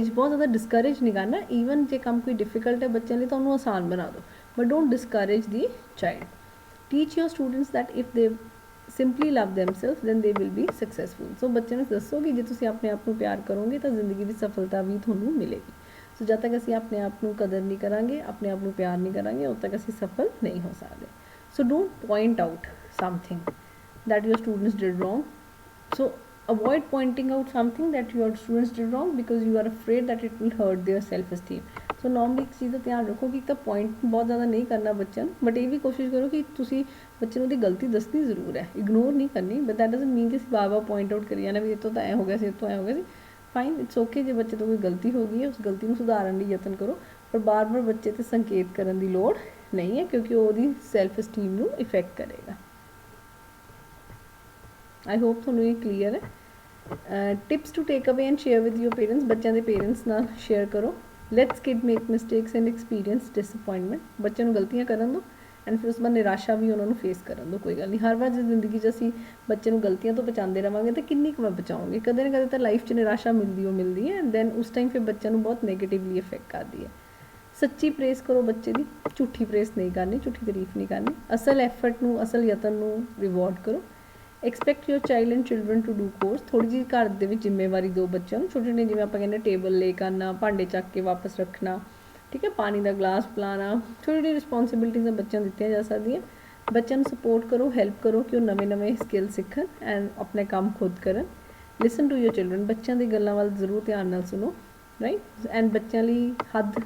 ਬਹੁਤ ਜ਼ਿਆਦਾ ਡਿਸਕਰੇਜ ਨਹੀਂ ਕਰਨਾ। ਈਵਨ ਜੇ ਕੰਮ ਕੋਈ ਡਿਫਿਕਲਟ ਹੈ ਬੱਚਿਆਂ ਲਈ ਤਾਂ ਉਹਨੂੰ ਆਸਾਨ ਬਣਾ ਦਿਓ, but don't discourage the child. Teach your students that if they simply love themselves then they will be successful. So ਬੱਚਿਆਂ ਨੂੰ ਦੱਸੋ ਕਿ ਜੇ ਤੁਸੀਂ ਆਪਣੇ ਆਪ ਨੂੰ ਪਿਆਰ ਕਰੋਗੇ ਤਾਂ ਜ਼ਿੰਦਗੀ ਵਿੱਚ ਸਫਲਤਾ ਵੀ ਤੁਹਾਨੂੰ ਮਿਲੇਗੀ। ਸੋ ਜਦ ਤੱਕ ਅਸੀਂ ਆਪਣੇ ਆਪ ਨੂੰ ਕਦਰ ਨਹੀਂ ਕਰਾਂਗੇ, ਆਪਣੇ ਆਪ ਨੂੰ ਪਿਆਰ ਨਹੀਂ ਕਰਾਂਗੇ, ਉਦੋਂ ਤੱਕ ਅਸੀਂ ਸਫਲ ਨਹੀਂ ਹੋ ਸਕਦੇ। So don't point out something that your students did wrong. So avoid pointing out something that your students did wrong because you are afraid that it will hurt their self esteem. So normally ਇੱਕ ਚੀਜ਼ ਦਾ ਧਿਆਨ ਰੱਖੋ ਕਿ ਇੱਕ ਤਾਂ point ਬਹੁਤ ਜ਼ਿਆਦਾ ਨਹੀਂ ਕਰਨਾ ਬੱਚਿਆਂ ਨੂੰ, ਬਟ ਇਹ ਵੀ ਕੋਸ਼ਿਸ਼ ਕਰੋ ਕਿ ਤੁਸੀਂ ਬੱਚੇ ਨੂੰ ਉਹਦੀ ਗਲਤੀ ਦੱਸਣੀ ਜ਼ਰੂਰ ਹੈ, ਇਗਨੋਰ ਨਹੀਂ ਕਰਨੀ। ਬਟ ਦੈਟ ਡਜ਼ਨਟ ਮੀਨ ਕਿ ਅਸੀਂ ਬਾਰ-ਬਾਰ ਪੁਆਇੰਟ ਆਊਟ ਕਰੀ ਜਾਣਾ ਵੀ ਇਹ ਤੋਂ ਤਾਂ ਐਂ ਹੋ ਗਿਆ ਸੀ, ਇਹ ਤੋਂ ਐਂ ਹੋ ਗਿਆ ਸੀ। ਫਾਈਨ, ਇਟਸ ਓਕੇ ਜੇ ਬੱਚੇ ਤੋਂ ਕੋਈ ਗਲਤੀ ਹੋ ਗਈ ਹੈ, ਉਸ ਗਲਤੀ ਨੂੰ ਸੁਧਾਰਨ ਲਈ ਯਤਨ ਕਰੋ, ਪਰ ਬਾਰ-ਬਾਰ ਬੱਚੇ 'ਤੇ ਸੰਕੇਤ ਕਰਨ ਦੀ ਲੋੜ ਨਹੀਂ ਹੈ ਕਿਉਂਕਿ ਉਹ ਉਹਦੀ ਸੈਲਫ ਸਟੀਮ ਨੂੰ ਇਫੈਕਟ ਕਰੇਗਾ। ਆਈ ਹੋਪ ਤੁਹਾਨੂੰ ਇਹ ਕਲੀਅਰ ਹੈ। Tips to take away and share with your parents. ਬੱਚਿਆਂ ਦੇ ਪੇਰੈਂਟਸ ਨਾਲ ਸ਼ੇਅਰ ਕਰੋ। Let's kid make mistakes and experience disappointment. ਬੱਚਿਆਂ ਨੂੰ ਗਲਤੀਆਂ ਕਰਨ ਦਿਓ ਐਂਡ ਫਿਰ ਉਸ ਤੋਂ ਬਾਅਦ ਨਿਰਾਸ਼ਾ ਵੀ ਉਹਨਾਂ ਨੂੰ ਫੇਸ ਕਰਨ ਦਿਓ। ਕੋਈ ਗੱਲ ਨਹੀਂ, ਹਰ ਵਾਰ ਜੇ ਜ਼ਿੰਦਗੀ 'ਚ ਅਸੀਂ ਬੱਚੇ ਨੂੰ ਗਲਤੀਆਂ ਤੋਂ ਬਚਾਉਂਦੇ ਰਹਾਂਗੇ ਤਾਂ ਕਿੰਨੀ ਕੁ ਵਾਰ ਬਚਾਉਂਗੇ। ਕਦੇ ਨਾ ਕਦੇ ਤਾਂ ਲਾਈਫ 'ਚ ਨਿਰਾਸ਼ਾ ਮਿਲਦੀ ਹੈ, ਦੈਨ ਉਸ ਟਾਈਮ ਫਿਰ ਬੱਚਿਆਂ ਨੂੰ ਬਹੁਤ ਨੈਗੇਟਿਵਲੀ ਇਫੈਕਟ ਕਰਦੀ ਹੈ। ਸੱਚੀ ਪ੍ਰੇਸ ਕਰੋ ਬੱਚੇ ਦੀ, ਝੂਠੀ ਪ੍ਰੇਸ ਨਹੀਂ ਕਰਨੀ, ਝੂਠੀ ਤਾਰੀਫ ਨਹੀਂ ਕਰਨੀ। ਅਸਲ ਐਫਰਟ ਨੂੰ, ਅਸਲ ਯਤਨ ਨੂੰ ਰਿਵਾਰਡ ਕਰੋ। Expect your child and children to do chores. ਥੋੜ੍ਹੀ ਜਿਹੀ ਘਰ ਦੇ ਵਿੱਚ ਜ਼ਿੰਮੇਵਾਰੀ ਦਿਓ ਬੱਚਿਆਂ ਨੂੰ, ਛੋਟੇ ਛੋਟੇ, ਜਿਵੇਂ ਆਪਾਂ ਕਹਿੰਦੇ ਟੇਬਲ ਲੈ ਕਰਨਾ, ਭਾਂਡੇ ਚੱਕ ਕੇ ਵਾਪਸ ਰੱਖਣਾ, ਠੀਕ ਹੈ, ਪਾਣੀ ਦਾ ਗਲਾਸ ਪਿਲਾਉਣਾ। ਛੋਟੀ ਛੋਟੀ ਰਿਸਪੋਂਸੀਬਿਲਿਟੀਆਂ ਬੱਚਿਆਂ ਨੂੰ ਦਿੱਤੀਆਂ ਜਾ ਸਕਦੀਆਂ। ਬੱਚਿਆਂ ਨੂੰ ਸਪੋਰਟ ਕਰੋ, ਹੈਲਪ ਕਰੋ ਕਿ ਉਹ ਨਵੇਂ ਸਕਿੱਲ ਸਿੱਖਣ ਐਂਡ ਆਪਣੇ ਕੰਮ ਖੁਦ ਕਰਨ। Listen to your children. ਬੱਚਿਆਂ ਦੀ ਗੱਲਾਂ ਵੱਲ ਜ਼ਰੂਰ ਧਿਆਨ ਨਾਲ ਸੁਣੋ, ਰਾਈਟ। ਐਂਡ ਬੱਚਿਆਂ ਲਈ ਹੱਦ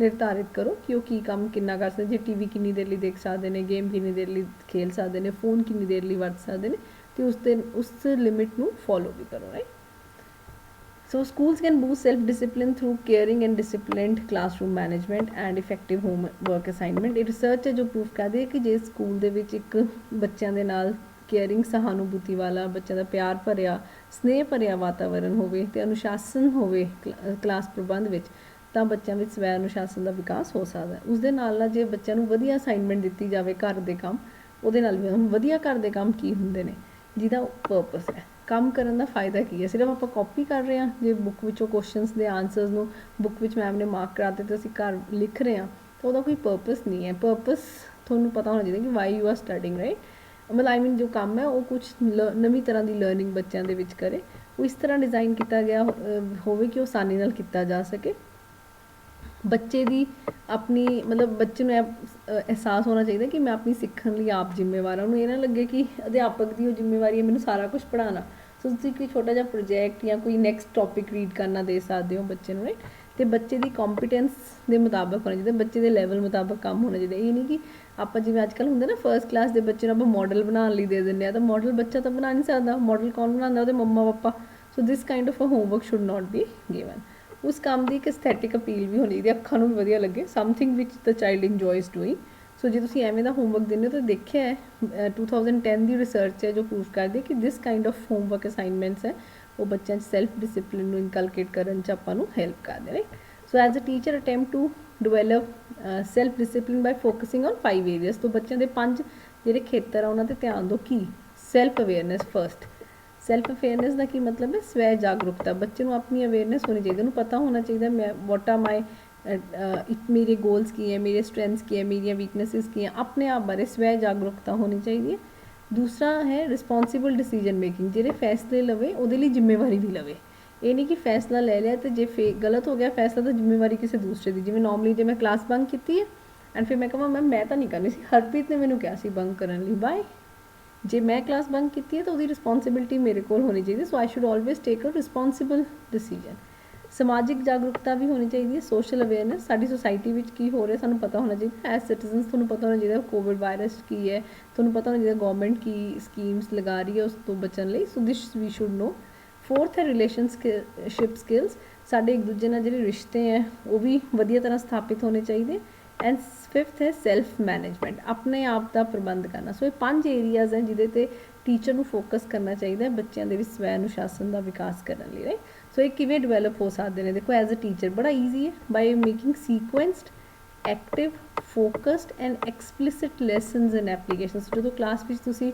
ਨਿਰਧਾਰਿਤ ਕਰੋ ਕਿ ਉਹ ਕੀ ਕੰਮ ਕਿੰਨਾ ਕਰ ਸਕਦੇ, ਜੇ ਟੀਵੀ ਕਿੰਨੀ ਦੇਰ ਲਈ ਦੇਖ ਸਕਦੇ ਨੇ, ਗੇਮ ਕਿੰਨੀ ਦੇਰ ਲਈ ਖੇਲ ਸਕਦੇ ਨੇ, ਫੋਨ ਕਿੰਨੀ ਦੇਰ ਲਈ ਵਰਤ ਸਕਦੇ ਨੇ, ਅਤੇ ਉਸ ਲਿਮਿਟ ਨੂੰ ਫੋਲੋ ਵੀ ਕਰੋ, right. So schools can boost self discipline through caring and disciplined classroom management and effective home work assignment. ਇਹ ਰਿਸਰਚ ਹੈ ਜੋ ਪ੍ਰੂਫ ਕਰਦੀ ਹੈ ਕਿ ਜੇ ਸਕੂਲ ਦੇ ਵਿੱਚ ਇੱਕ ਬੱਚਿਆਂ ਦੇ ਨਾਲ ਕੇਅਰਿੰਗ, ਸਹਾਨੂਭੂਤੀ ਵਾਲਾ, ਬੱਚਿਆਂ ਦਾ ਪਿਆਰ ਭਰਿਆ, ਸਨੇਹ ਭਰਿਆ ਵਾਤਾਵਰਨ ਹੋਵੇ ਅਤੇ ਅਨੁਸ਼ਾਸਨ ਹੋਵੇ ਕਲਾਸ ਪ੍ਰਬੰਧ ਵਿੱਚ, ਤਾਂ ਬੱਚਿਆਂ ਵਿੱਚ ਸਵੈ ਅਨੁਸ਼ਾਸਨ ਦਾ ਵਿਕਾਸ ਹੋ ਸਕਦਾ। ਉਸ ਦੇ ਨਾਲ ਜੇ ਬੱਚਿਆਂ ਨੂੰ ਵਧੀਆ ਅਸਾਈਨਮੈਂਟ ਦਿੱਤੀ ਜਾਵੇ ਘਰ ਦੇ ਕੰਮ, ਉਹਦੇ ਨਾਲ ਵੀ ਹੁਣ ਵਧੀਆ ਘਰ ਦੇ ਕੰਮ ਕੀ ਹੁੰਦੇ ਨੇ ਜਿਹਦਾ ਪਰਪਸ ਹੈ, ਕੰਮ ਕਰਨ ਦਾ ਫਾਇਦਾ ਕੀ ਹੈ। ਸਿਰਫ ਆਪਾਂ ਕਾਪੀ ਕਰ ਰਹੇ ਹਾਂ, ਜੇ ਬੁੱਕ ਵਿੱਚੋਂ ਕੁਐਸਚਨਸ ਦੇ ਆਨਸਰਸ ਨੂੰ ਬੁੱਕ ਵਿੱਚ ਮੈਮ ਨੇ ਮਾਰਕ ਕਰਾ ਦਿੱਤੇ ਤੇ ਅਸੀਂ ਘਰ ਲਿਖ ਰਹੇ ਹਾਂ, ਤਾਂ ਉਹਦਾ ਕੋਈ ਪਰਪਸ ਨਹੀਂ ਹੈ। ਪਰਪਸ ਤੁਹਾਨੂੰ ਪਤਾ ਹੋਣਾ ਚਾਹੀਦਾ ਕਿ why you are studying, right. ਮਤਲਬ ਜੋ ਕੰਮ ਹੈ ਉਹ ਕੁਛ ਨਵੀਂ ਤਰ੍ਹਾਂ ਦੀ ਲਰਨਿੰਗ ਬੱਚਿਆਂ ਦੇ ਵਿੱਚ ਕਰੇ, ਉਹ ਇਸ ਤਰ੍ਹਾਂ ਡਿਜ਼ਾਈਨ ਕੀਤਾ ਗਿਆ ਹੋਵੇ ਕਿ ਉਹ ਆਸਾਨੀ ਨਾਲ ਕੀਤਾ ਜਾ ਸਕੇ। ਬੱਚੇ ਦੀ ਆਪਣੀ ਬੱਚੇ ਨੂੰ ਅਹਿਸਾਸ ਹੋਣਾ ਚਾਹੀਦਾ ਕਿ ਮੈਂ ਆਪਣੀ ਸਿੱਖਣ ਲਈ ਆਪ ਜ਼ਿੰਮੇਵਾਰ ਹਾਂ। ਉਹਨੂੰ ਇਹ ਨਾ ਲੱਗੇ ਕਿ ਅਧਿਆਪਕ ਦੀ ਉਹ ਜ਼ਿੰਮੇਵਾਰੀ ਹੈ ਮੈਨੂੰ ਸਾਰਾ ਕੁਛ ਪੜ੍ਹਾਉਣਾ। ਸੋ ਤੁਸੀਂ ਕੋਈ ਛੋਟਾ ਜਿਹਾ ਪ੍ਰੋਜੈਕਟ ਜਾਂ ਕੋਈ ਨੈਕਸਟ ਟੋਪਿਕ ਰੀਡ ਕਰਨਾ ਦੇ ਸਕਦੇ ਹੋ ਬੱਚੇ ਨੂੰ, ਰਾਈਟ। ਅਤੇ ਬੱਚੇ ਦੀ ਕੰਪੀਟੈਂਸ ਦੇ ਮੁਤਾਬਕ ਹੋਣਾ ਚਾਹੀਦਾ, ਬੱਚੇ ਦੇ ਲੈਵਲ ਮੁਤਾਬਕ ਕੰਮ ਹੋਣਾ ਚਾਹੀਦਾ। ਇਹ ਨਹੀਂ ਕਿ ਆਪਾਂ ਜਿਵੇਂ ਅੱਜ ਕੱਲ੍ਹ ਹੁੰਦਾ ਨਾ ਫਸਟ ਕਲਾਸ ਦੇ ਬੱਚੇ ਨੂੰ ਆਪਾਂ ਮਾਡਲ ਬਣਾਉਣ ਲਈ ਦੇ ਦਿੰਦੇ ਹਾਂ, ਤਾਂ ਮਾਡਲ ਬੱਚਾ ਤਾਂ ਬਣਾ ਨਹੀਂ ਸਕਦਾ। ਮਾਡਲ ਕੌਣ ਬਣਾਉਂਦਾ? ਉਹਦੇ ਮੰਮਾ ਪਾਪਾ। So this kind of a homework should not be given. ਉਸ ਕੰਮ ਦੀ ਇੱਕ ਐਸਥੈਟਿਕ ਅਪੀਲ ਵੀ ਹੋਣੀ ਚਾਹੀਦੀ, ਅੱਖਾਂ ਨੂੰ ਵੀ ਵਧੀਆ ਲੱਗੇ, something which the child enjoys doing. So ਜੇ ਤੁਸੀਂ ਐਵੇਂ ਦਾ ਹੋਮਵਰਕ ਦਿੰਦੇ ਹੋ ਤਾਂ ਦੇਖਿਆ ਹੈ 2010 ਦੀ ਰਿਸਰਚ ਹੈ ਜੋ ਪ੍ਰੂਫ ਕਰਦੀ ਹੈ ਕਿ ਦਿਸ ਕਾਈਂਡ ਆਫ ਹੋਮਵਰਕ ਅਸਾਈਨਮੈਂਟਸ ਹੈ ਉਹ ਬੱਚਿਆਂ 'ਚ ਸੈਲਫ ਡਿਸਿਪਲਿਨ ਨੂੰ ਇਨਕਲਕੇਟ ਕਰਨ 'ਚ ਆਪਾਂ ਨੂੰ ਹੈਲਪ ਕਰਦੇ ਨੇ। So as a teacher attempt to develop self discipline by focusing on 5 areas. ਤੋਂ ਬੱਚਿਆਂ ਦੇ 5 ਜਿਹੜੇ ਖੇਤਰ ਆ ਉਹਨਾਂ 'ਤੇ ਧਿਆਨ ਦਿਓ। ਕੀ? Self awareness first. Self awareness ਦਾ ਕੀ ਮਤਲਬ ਹੈ? ਸਵੈ ਜਾਗਰੂਕਤਾ। ਬੱਚੇ ਨੂੰ ਆਪਣੀ ਅਵੇਅਰਨੈਸ ਹੋਣੀ ਚਾਹੀਦੀ, ਉਹਨੂੰ ਪਤਾ ਹੋਣਾ ਚਾਹੀਦਾ ਮੈਂ ਵਾਟ ਆਰ ਮਾਈ ਮੇਰੇ ਗੋਲਸ ਕੀ ਹੈ, ਮੇਰੇ ਸਟਰੈਂਥਸ ਕੀ ਹੈ, ਮੇਰੀਆਂ ਵੀਕਨੈਸਿਸ ਕੀ ਹੈ। ਆਪਣੇ ਆਪ ਬਾਰੇ ਸਵੈ ਜਾਗਰੂਕਤਾ ਹੋਣੀ ਚਾਹੀਦੀ ਹੈ। ਦੂਸਰਾ ਹੈ ਰਿਸਪੋਂਸੀਬਲ ਡਿਸੀਜਨ ਮੇਕਿੰਗ, ਜਿਹੜੇ ਫੈਸਲੇ ਲਵੇ ਉਹਦੇ ਲਈ ਜ਼ਿੰਮੇਵਾਰੀ ਵੀ ਲਵੇ। ਇਹ ਨਹੀਂ ਕਿ ਫੈਸਲਾ ਲੈ ਲਿਆ ਤੇ ਜੇ ਗਲਤ ਹੋ ਗਿਆ ਫੈਸਲਾ ਤਾਂ ਜ਼ਿੰਮੇਵਾਰੀ ਕਿਸੇ ਦੂਸਰੇ ਦੀ। ਜਿਵੇਂ ਨੋਰਮਲੀ ਜੇ ਮੈਂ ਕਲਾਸ ਬੰਕ ਕੀਤੀ ਹੈ ਐਂਡ ਫਿਰ ਮੈਂ ਕਹਾਂ ਮੈਮ ਮੈਂ ਤਾਂ ਨਹੀਂ ਕਰਨੀ ਸੀ, ਹਰਪ੍ਰੀਤ ਨੇ ਮੈਨੂੰ ਕਿਹਾ ਸੀ ਬੰਕ ਕਰਨ ਲਈ, ਬਾਏ। ਜੇ ਮੈਂ ਕਲਾਸ ਬੰਕ ਕੀਤੀ ਹੈ ਤਾਂ ਉਹਦੀ ਰਿਸਪੌਂਸਿਬਿਲਿਟੀ ਮੇਰੇ ਕੋਲ ਹੋਣੀ ਚਾਹੀਦੀ, so I should always take a responsible decision. ਸਮਾਜਿਕ ਜਾਗਰੂਕਤਾ ਵੀ ਹੋਣੀ ਚਾਹੀਦੀ ਹੈ, ਸੋਸ਼ਲ ਅਵੇਅਰਨੈਸ, ਸਾਡੀ ਸੁਸਾਇਟੀ ਵਿੱਚ ਕੀ ਹੋ ਰਿਹਾ ਸਾਨੂੰ ਪਤਾ ਹੋਣਾ ਚਾਹੀਦਾ। ਐਜ਼ ਸਿਟੀਜ਼ਨਸ ਤੁਹਾਨੂੰ ਪਤਾ ਹੋਣਾ ਚਾਹੀਦਾ ਕੋਵਿਡ ਵਾਇਰਸ ਕੀ ਹੈ, ਤੁਹਾਨੂੰ ਪਤਾ ਹੋਣਾ ਚਾਹੀਦਾ ਗਵਰਨਮੈਂਟ ਕੀ ਸਕੀਮਸ ਲਗਾ ਰਹੀ ਹੈ ਉਸ ਤੋਂ ਬਚਣ ਲਈ, ਸੋ ਦਿਸ ਵੀ ਸ਼ੁਡ ਨੋ। ਫੋਰਥ ਹੈ ਰਿਲੇਸ਼ਨਸ਼ਿਪ ਸਕਿੱਲਸ, ਸਾਡੇ ਇੱਕ ਦੂਜੇ ਨਾਲ ਜਿਹੜੇ ਰਿਸ਼ਤੇ ਹੈ ਉਹ ਵੀ ਵਧੀਆ ਤਰ੍ਹਾਂ ਸਥਾਪਿਤ ਹੋਣੇ ਚਾਹੀਦੇ। ਐਂਡ ਫਿਫਥ ਹੈ ਸੈਲਫ ਮੈਨੇਜਮੈਂਟ, ਆਪਣੇ ਆਪ ਦਾ ਪ੍ਰਬੰਧ ਕਰਨਾ। ਸੋ ਇਹ 5 ਏਰੀਆਜ਼ ਹੈ ਜਿਹਦੇ ਤੇ ਟੀਚਰ ਨੂੰ ਫੋਕਸ ਕਰਨਾ ਚਾਹੀਦਾ ਹੈ ਬੱਚਿਆਂ ਦੇ ਵਿੱਚ ਸਵੈ ਅਨੁਸ਼ਾਸਨ ਦਾ ਵਿਕਾਸ ਕਰਨ ਲਈ, ਰਾਈਟ। ਸੋ ਇਹ ਕਿਵੇਂ ਡਿਵੈਲਪ ਹੋ ਸਕਦੇ ਨੇ, ਦੇਖੋ ਐਜ਼ ਅ ਟੀਚਰ ਬੜਾ ਈਜ਼ੀ ਹੈ, by making sequenced, active, focused and explicit lessons and applications. ਜਦੋਂ ਕਲਾਸ ਵਿੱਚ ਤੁਸੀਂ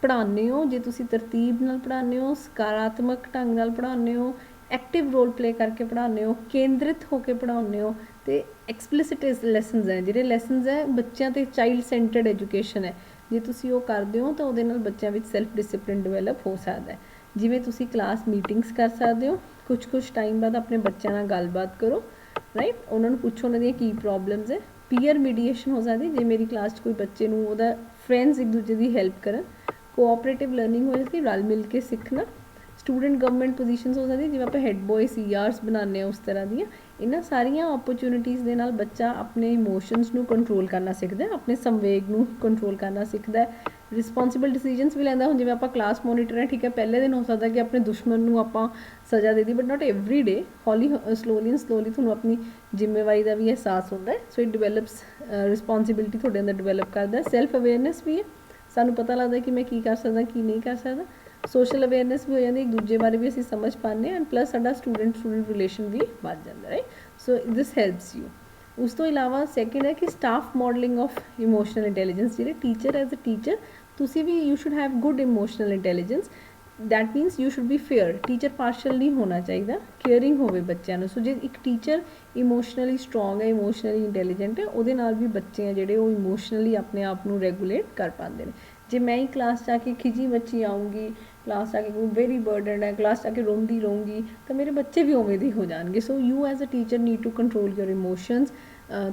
ਪੜ੍ਹਾਉਂਦੇ ਹੋ, ਜੇ ਤੁਸੀਂ ਤਰਤੀਬ ਨਾਲ ਪੜ੍ਹਾਉਂਦੇ ਹੋ, ਸਕਾਰਾਤਮਕ ਢੰਗ ਨਾਲ ਪੜ੍ਹਾਉਂਦੇ ਹੋ, ਐਕਟਿਵ ਰੋਲ ਪਲੇ ਕਰਕੇ ਪੜ੍ਹਾਉਂਦੇ ਹੋ, ਕੇਂਦਰਿਤ ਹੋ ਕੇ ਪੜ੍ਹਾਉਂਦੇ ਹੋ, ਅਤੇ ਐਕਸਪਲਿਸਿਟ ਲੈਸਨਸ ਹੈ, ਜਿਹੜੇ ਲੈਸਨਸ ਹੈ ਬੱਚਿਆਂ 'ਤੇ ਚਾਈਲਡ ਸੈਂਟਰਡ ਐਜੂਕੇਸ਼ਨ ਹੈ, ਜੇ ਤੁਸੀਂ ਉਹ ਕਰਦੇ ਹੋ ਤਾਂ ਉਹਦੇ ਨਾਲ ਬੱਚਿਆਂ ਵਿੱਚ ਸੈਲਫ ਡਿਸਿਪਲਿਨ ਡਿਵੈਲਪ ਹੋ ਸਕਦਾ ਹੈ। ਜਿਵੇਂ ਤੁਸੀਂ ਕਲਾਸ ਮੀਟਿੰਗਸ ਕਰ ਸਕਦੇ ਹੋ, ਕੁਛ ਟਾਈਮ ਬਾਅਦ ਆਪਣੇ ਬੱਚਿਆਂ ਨਾਲ ਗੱਲਬਾਤ ਕਰੋ, ਰਾਈਟ, ਉਹਨਾਂ ਨੂੰ ਪੁੱਛੋ ਉਹਨਾਂ ਦੀਆਂ ਕੀ ਪ੍ਰੋਬਲਮਸ ਹੈ। ਪੀਅਰ ਮੀਡੀਏਸ਼ਨ ਹੋ ਸਕਦੀ, ਜੇ ਮੇਰੀ ਕਲਾਸ 'ਚ ਕੋਈ ਬੱਚੇ ਨੂੰ ਉਹਦਾ ਫਰੈਂਡਸ ਇੱਕ ਦੂਜੇ ਦੀ ਹੈਲਪ ਕਰਨ। ਕੋਆਪਰੇਟਿਵ ਲਰਨਿੰਗ ਹੋ ਜਾਂਦੀ, ਰਲ ਮਿਲ ਕੇ ਸਿੱਖਣਾ। ਸਟੂਡੈਂਟ ਗਵਰਨਮੈਂਟ ਪੋਜੀਸ਼ਨਸ ਹੋ ਜਾਂਦੀ, ਜਿਵੇਂ ਆਪਾਂ ਹੈਡ ਬॉय CRs ਬਣਾਉਂਦੇ ਹਾਂ ਉਸ ਤਰ੍ਹਾਂ ਦੀਆਂ। ਇਹਨਾਂ ਸਾਰੀਆਂ ਓਪਰਚੁਨਿਟੀਜ਼ ਦੇ ਨਾਲ ਬੱਚਾ ਆਪਣੇ ਇਮੋਸ਼ਨਸ ਨੂੰ ਕੰਟਰੋਲ ਕਰਨਾ ਸਿੱਖਦਾ, ਆਪਣੇ ਸੰਵੇਗ ਨੂੰ ਕੰਟਰੋਲ ਕਰਨਾ ਸਿੱਖਦਾ, ਰਿਸਪੌਂਸਿਬਲ ਡਿਸੀਜਨਸ ਵੀ ਲੈਂਦਾ। ਹੁਣ ਜਿਵੇਂ ਆਪਾਂ ਕਲਾਸ ਮੋਨੀਟਰ ਹੈ, ਠੀਕ ਹੈ, ਪਹਿਲੇ ਦਿਨ ਹੋ ਸਕਦਾ ਕਿ ਆਪਣੇ ਦੁਸ਼ਮਣ ਨੂੰ ਆਪਾਂ ਸਜ਼ਾ ਦੇ ਦੀ, ਬਟ ਨਾਟ ਐਵਰੀ ਡੇ, ਹੌਲੀ ਸਲੋਲੀ ਤੁਹਾਨੂੰ ਆਪਣੀ ਜ਼ਿੰਮੇਵਾਰੀ ਦਾ ਵੀ ਅਹਿਸਾਸ ਹੁੰਦਾ ਹੈ। ਸੋ ਇਟ ਡਿਵੈਲਪਸ ਰਿਸਪੌਂਸਿਬਿਲਿਟੀ ਤੁਹਾਡੇ ਅੰਦਰ ਡਿਵੈਲਪ ਕਰਦਾ। ਸੈਲਫ ਅਵੇਅਰਨੈਸ ਵੀ ਹੈ, ਸਾਨੂੰ ਪਤਾ ਲੱਗਦਾ ਕਿ ਮੈਂ ਕੀ ਕਰ ਸਕਦਾ ਕੀ ਨਹੀਂ ਕਰ ਸਕਦਾ। ਸੋਸ਼ਲ ਅਵੇਅਰਨੈਸ ਵੀ ਹੋ ਜਾਂਦੀ, ਇੱਕ ਦੂਜੇ ਬਾਰੇ ਵੀ ਅਸੀਂ ਸਮਝ ਪਾਉਂਦੇ ਹਾਂ, ਐਂਡ ਪਲੱਸ ਸਾਡਾ ਸਟੂਡੈਂਟ ਰਿਲੇਸ਼ਨ ਵੀ ਵੱਧ ਜਾਂਦਾ, right. So this helps you. ਉਸ ਤੋਂ ਇਲਾਵਾ ਸੈਕਿੰਡ ਹੈ ਕਿ staff modelling of emotional intelligence, ਜਿਹੜੇ ਟੀਚਰ ਐਜ਼ ਅ ਟੀਚਰ ਤੁਸੀਂ ਵੀ you should have good emotional intelligence. That means you should be fair, teacher partial ਨਹੀਂ ਹੋਣਾ ਚਾਹੀਦਾ, ਕੇਅਰਿੰਗ ਹੋਵੇ ਬੱਚਿਆਂ ਨੂੰ। ਸੋ ਜੇ ਇੱਕ ਟੀਚਰ ਇਮੋਸ਼ਨਲੀ ਸਟਰੋਂਗ ਹੈ, ਇਮੋਸ਼ਨਲੀ ਇੰਟੈਲੀਜੈਂਟ ਹੈ, ਉਹਦੇ ਨਾਲ ਵੀ ਬੱਚੇ ਆ ਜਿਹੜੇ ਉਹ ਇਮੋਸ਼ਨਲੀ ਆਪਣੇ ਆਪ ਨੂੰ ਰੈਗੂਲੇਟ ਕਰ ਪਾਉਂਦੇ ਨੇ। ਜੇ ਮੈਂ ਹੀ ਕਲਾਸ 'ਚ ਆ ਕੇ ਖਿਜੀ ਮੱਚੀ ਆਊਂਗੀ, ਕਲਾਸ 'ਚ ਆ ਕੇ ਕੋਈ ਵੈਰੀ ਬਰਡਨ ਹੈ, ਕਲਾਸ 'ਚ ਆ ਕੇ ਰੋਂਦੀ ਰਹੂੰਗੀ, ਤਾਂ ਮੇਰੇ ਬੱਚੇ ਵੀ ਉਵੇਂ ਦੇ ਹੋ ਜਾਣਗੇ। So you as a teacher need to control your emotions.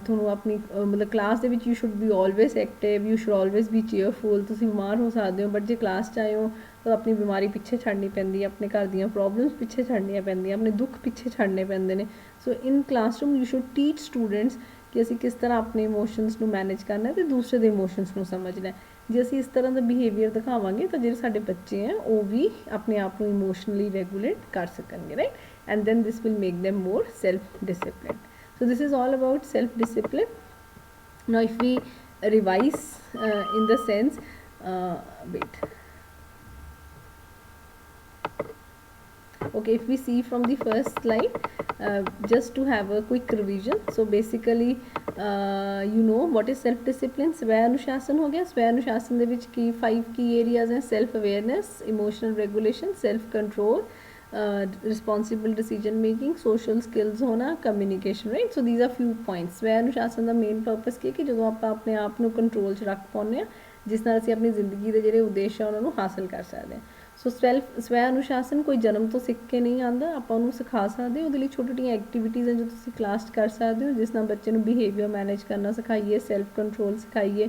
ਤੁਹਾਨੂੰ ਆਪਣੀ ਮਤਲਬ ਕਲਾਸ ਦੇ ਵਿੱਚ you should be always active, you should always be cheerful. ਤੁਸੀਂ ਬਿਮਾਰ ਹੋ ਸਕਦੇ ਹੋ, ਬਟ ਜੇ ਕਲਾਸ 'ਚ ਆਏ ਹੋ ਤਾਂ ਆਪਣੀ ਬਿਮਾਰੀ ਪਿੱਛੇ ਛੱਡਣੀ ਪੈਂਦੀ ਹੈ, ਆਪਣੇ ਘਰ ਦੀਆਂ ਪ੍ਰੋਬਲਮਸ ਪਿੱਛੇ ਛੱਡਣੀਆਂ ਪੈਂਦੀਆਂ, ਆਪਣੇ ਦੁੱਖ ਪਿੱਛੇ ਛੱਡਣੇ ਪੈਂਦੇ ਨੇ। So in classroom you should teach students ਕਿ ਅਸੀਂ ਕਿਸ ਤਰ੍ਹਾਂ ਆਪਣੇ ਇਮੋਸ਼ਨਸ ਨੂੰ ਮੈਨੇਜ ਕਰਨਾ ਅਤੇ ਦੂਸਰੇ ਦੇ ਇਮੋਸ਼ਨਸ ਨੂੰ ਸਮਝਣਾ। ਜੇ ਅਸੀਂ ਇਸ ਤਰ੍ਹਾਂ ਦਾ ਬਿਹੇਵੀਅਰ ਦਿਖਾਵਾਂਗੇ ਤਾਂ ਜਿਹੜੇ ਸਾਡੇ ਬੱਚੇ ਹੈ ਉਹ ਵੀ ਆਪਣੇ ਆਪ ਨੂੰ ਇਮੋਸ਼ਨਲੀ ਰੈਗੂਲੇਟ ਕਰ ਸਕਣਗੇ, right, and then this will make them more self-disciplined. So this is all about self-discipline. Now if we revise in the sense okay, if we see from the first slide, just to have a quick revision. So basically you know what is self discipline. स्वै अनुशासन हो गया। स्वै अनुशासन ਦੇ ਵਿੱਚ ਕੀ 5 key areas हैं: self awareness, emotional regulation, self control, responsible decision making, social skills ਹੋਣਾ, communication, right? So these are few points. स्वै अनुशासन ਦਾ main purpose ਕੀ ਹੈ ਕਿ ਜਦੋਂ ਆਪਾਂ ਆਪਣੇ ਆਪ ਨੂੰ ਕੰਟਰੋਲ 'ਚ ਰੱਖ ਪਾਉਂਦੇ ਹਾਂ, ਜਿਸ ਨਾਲ ਅਸੀਂ ਆਪਣੀ ਜ਼ਿੰਦਗੀ ਦੇ ਜਿਹੜੇ ਉਦੇਸ਼ ਆ ਉਹਨਾਂ ਨੂੰ ਹਾਸਲ ਕਰ ਸਕਦੇ ਹਾਂ। ਸੋ ਸਵੈ ਅਨੁਸ਼ਾਸਨ ਕੋਈ ਜਨਮ ਤੋਂ ਸਿੱਖ ਕੇ ਨਹੀਂ ਆਉਂਦਾ, ਆਪਾਂ ਉਹਨੂੰ ਸਿਖਾ ਸਕਦੇ। ਉਹਦੇ ਲਈ ਛੋਟੀ ਛੋਟੀਆਂ ਐਕਟੀਵਿਟੀਜ਼ ਹੈ ਜੋ ਤੁਸੀਂ ਕਲਾਸ 'ਚ ਕਰ ਸਕਦੇ ਹੋ, ਜਿਸ ਨਾਲ ਬੱਚੇ ਨੂੰ ਬਿਹੇਵੀਅਰ ਮੈਨੇਜ ਕਰਨਾ ਸਿਖਾਈਏ, ਸੈਲਫ ਕੰਟਰੋਲ ਸਿਖਾਈਏ।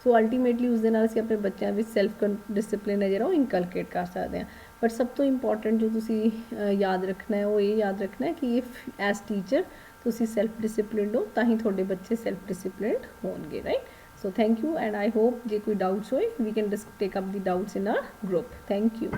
ਸੋ ਅਲਟੀਮੇਟਲੀ ਉਸ ਦੇ ਨਾਲ ਅਸੀਂ ਆਪਣੇ ਬੱਚਿਆਂ ਵਿੱਚ ਸੈਲਫ ਡਿਸਿਪਲਿਨ ਹੈ ਜਿਹੜਾ ਉਹ ਇਨਕਲਕੇਟ ਕਰ ਸਕਦੇ ਹਾਂ। ਬਟ ਸਭ ਤੋਂ ਇੰਪੋਰਟੈਂਟ ਜੋ ਤੁਸੀਂ ਯਾਦ ਰੱਖਣਾ ਹੈ ਉਹ ਇਹ ਯਾਦ ਰੱਖਣਾ ਹੈ ਕਿ ਇਫ ਐਜ਼ ਟੀਚਰ ਤੁਸੀਂ ਸੈਲਫ ਡਿਸਿਪਲਿਨਡ ਹੋ ਤਾਂ ਹੀ ਤੁਹਾਡੇ ਬੱਚੇ ਸੈਲਫ ਡਿਸਿਪਲਿਨਡ ਹੋਣਗੇ, right. So thank you, and I hope ਜੇ ਕੋਈ doubts ਹੋਏ we can just take up the doubts in our group. Thank you.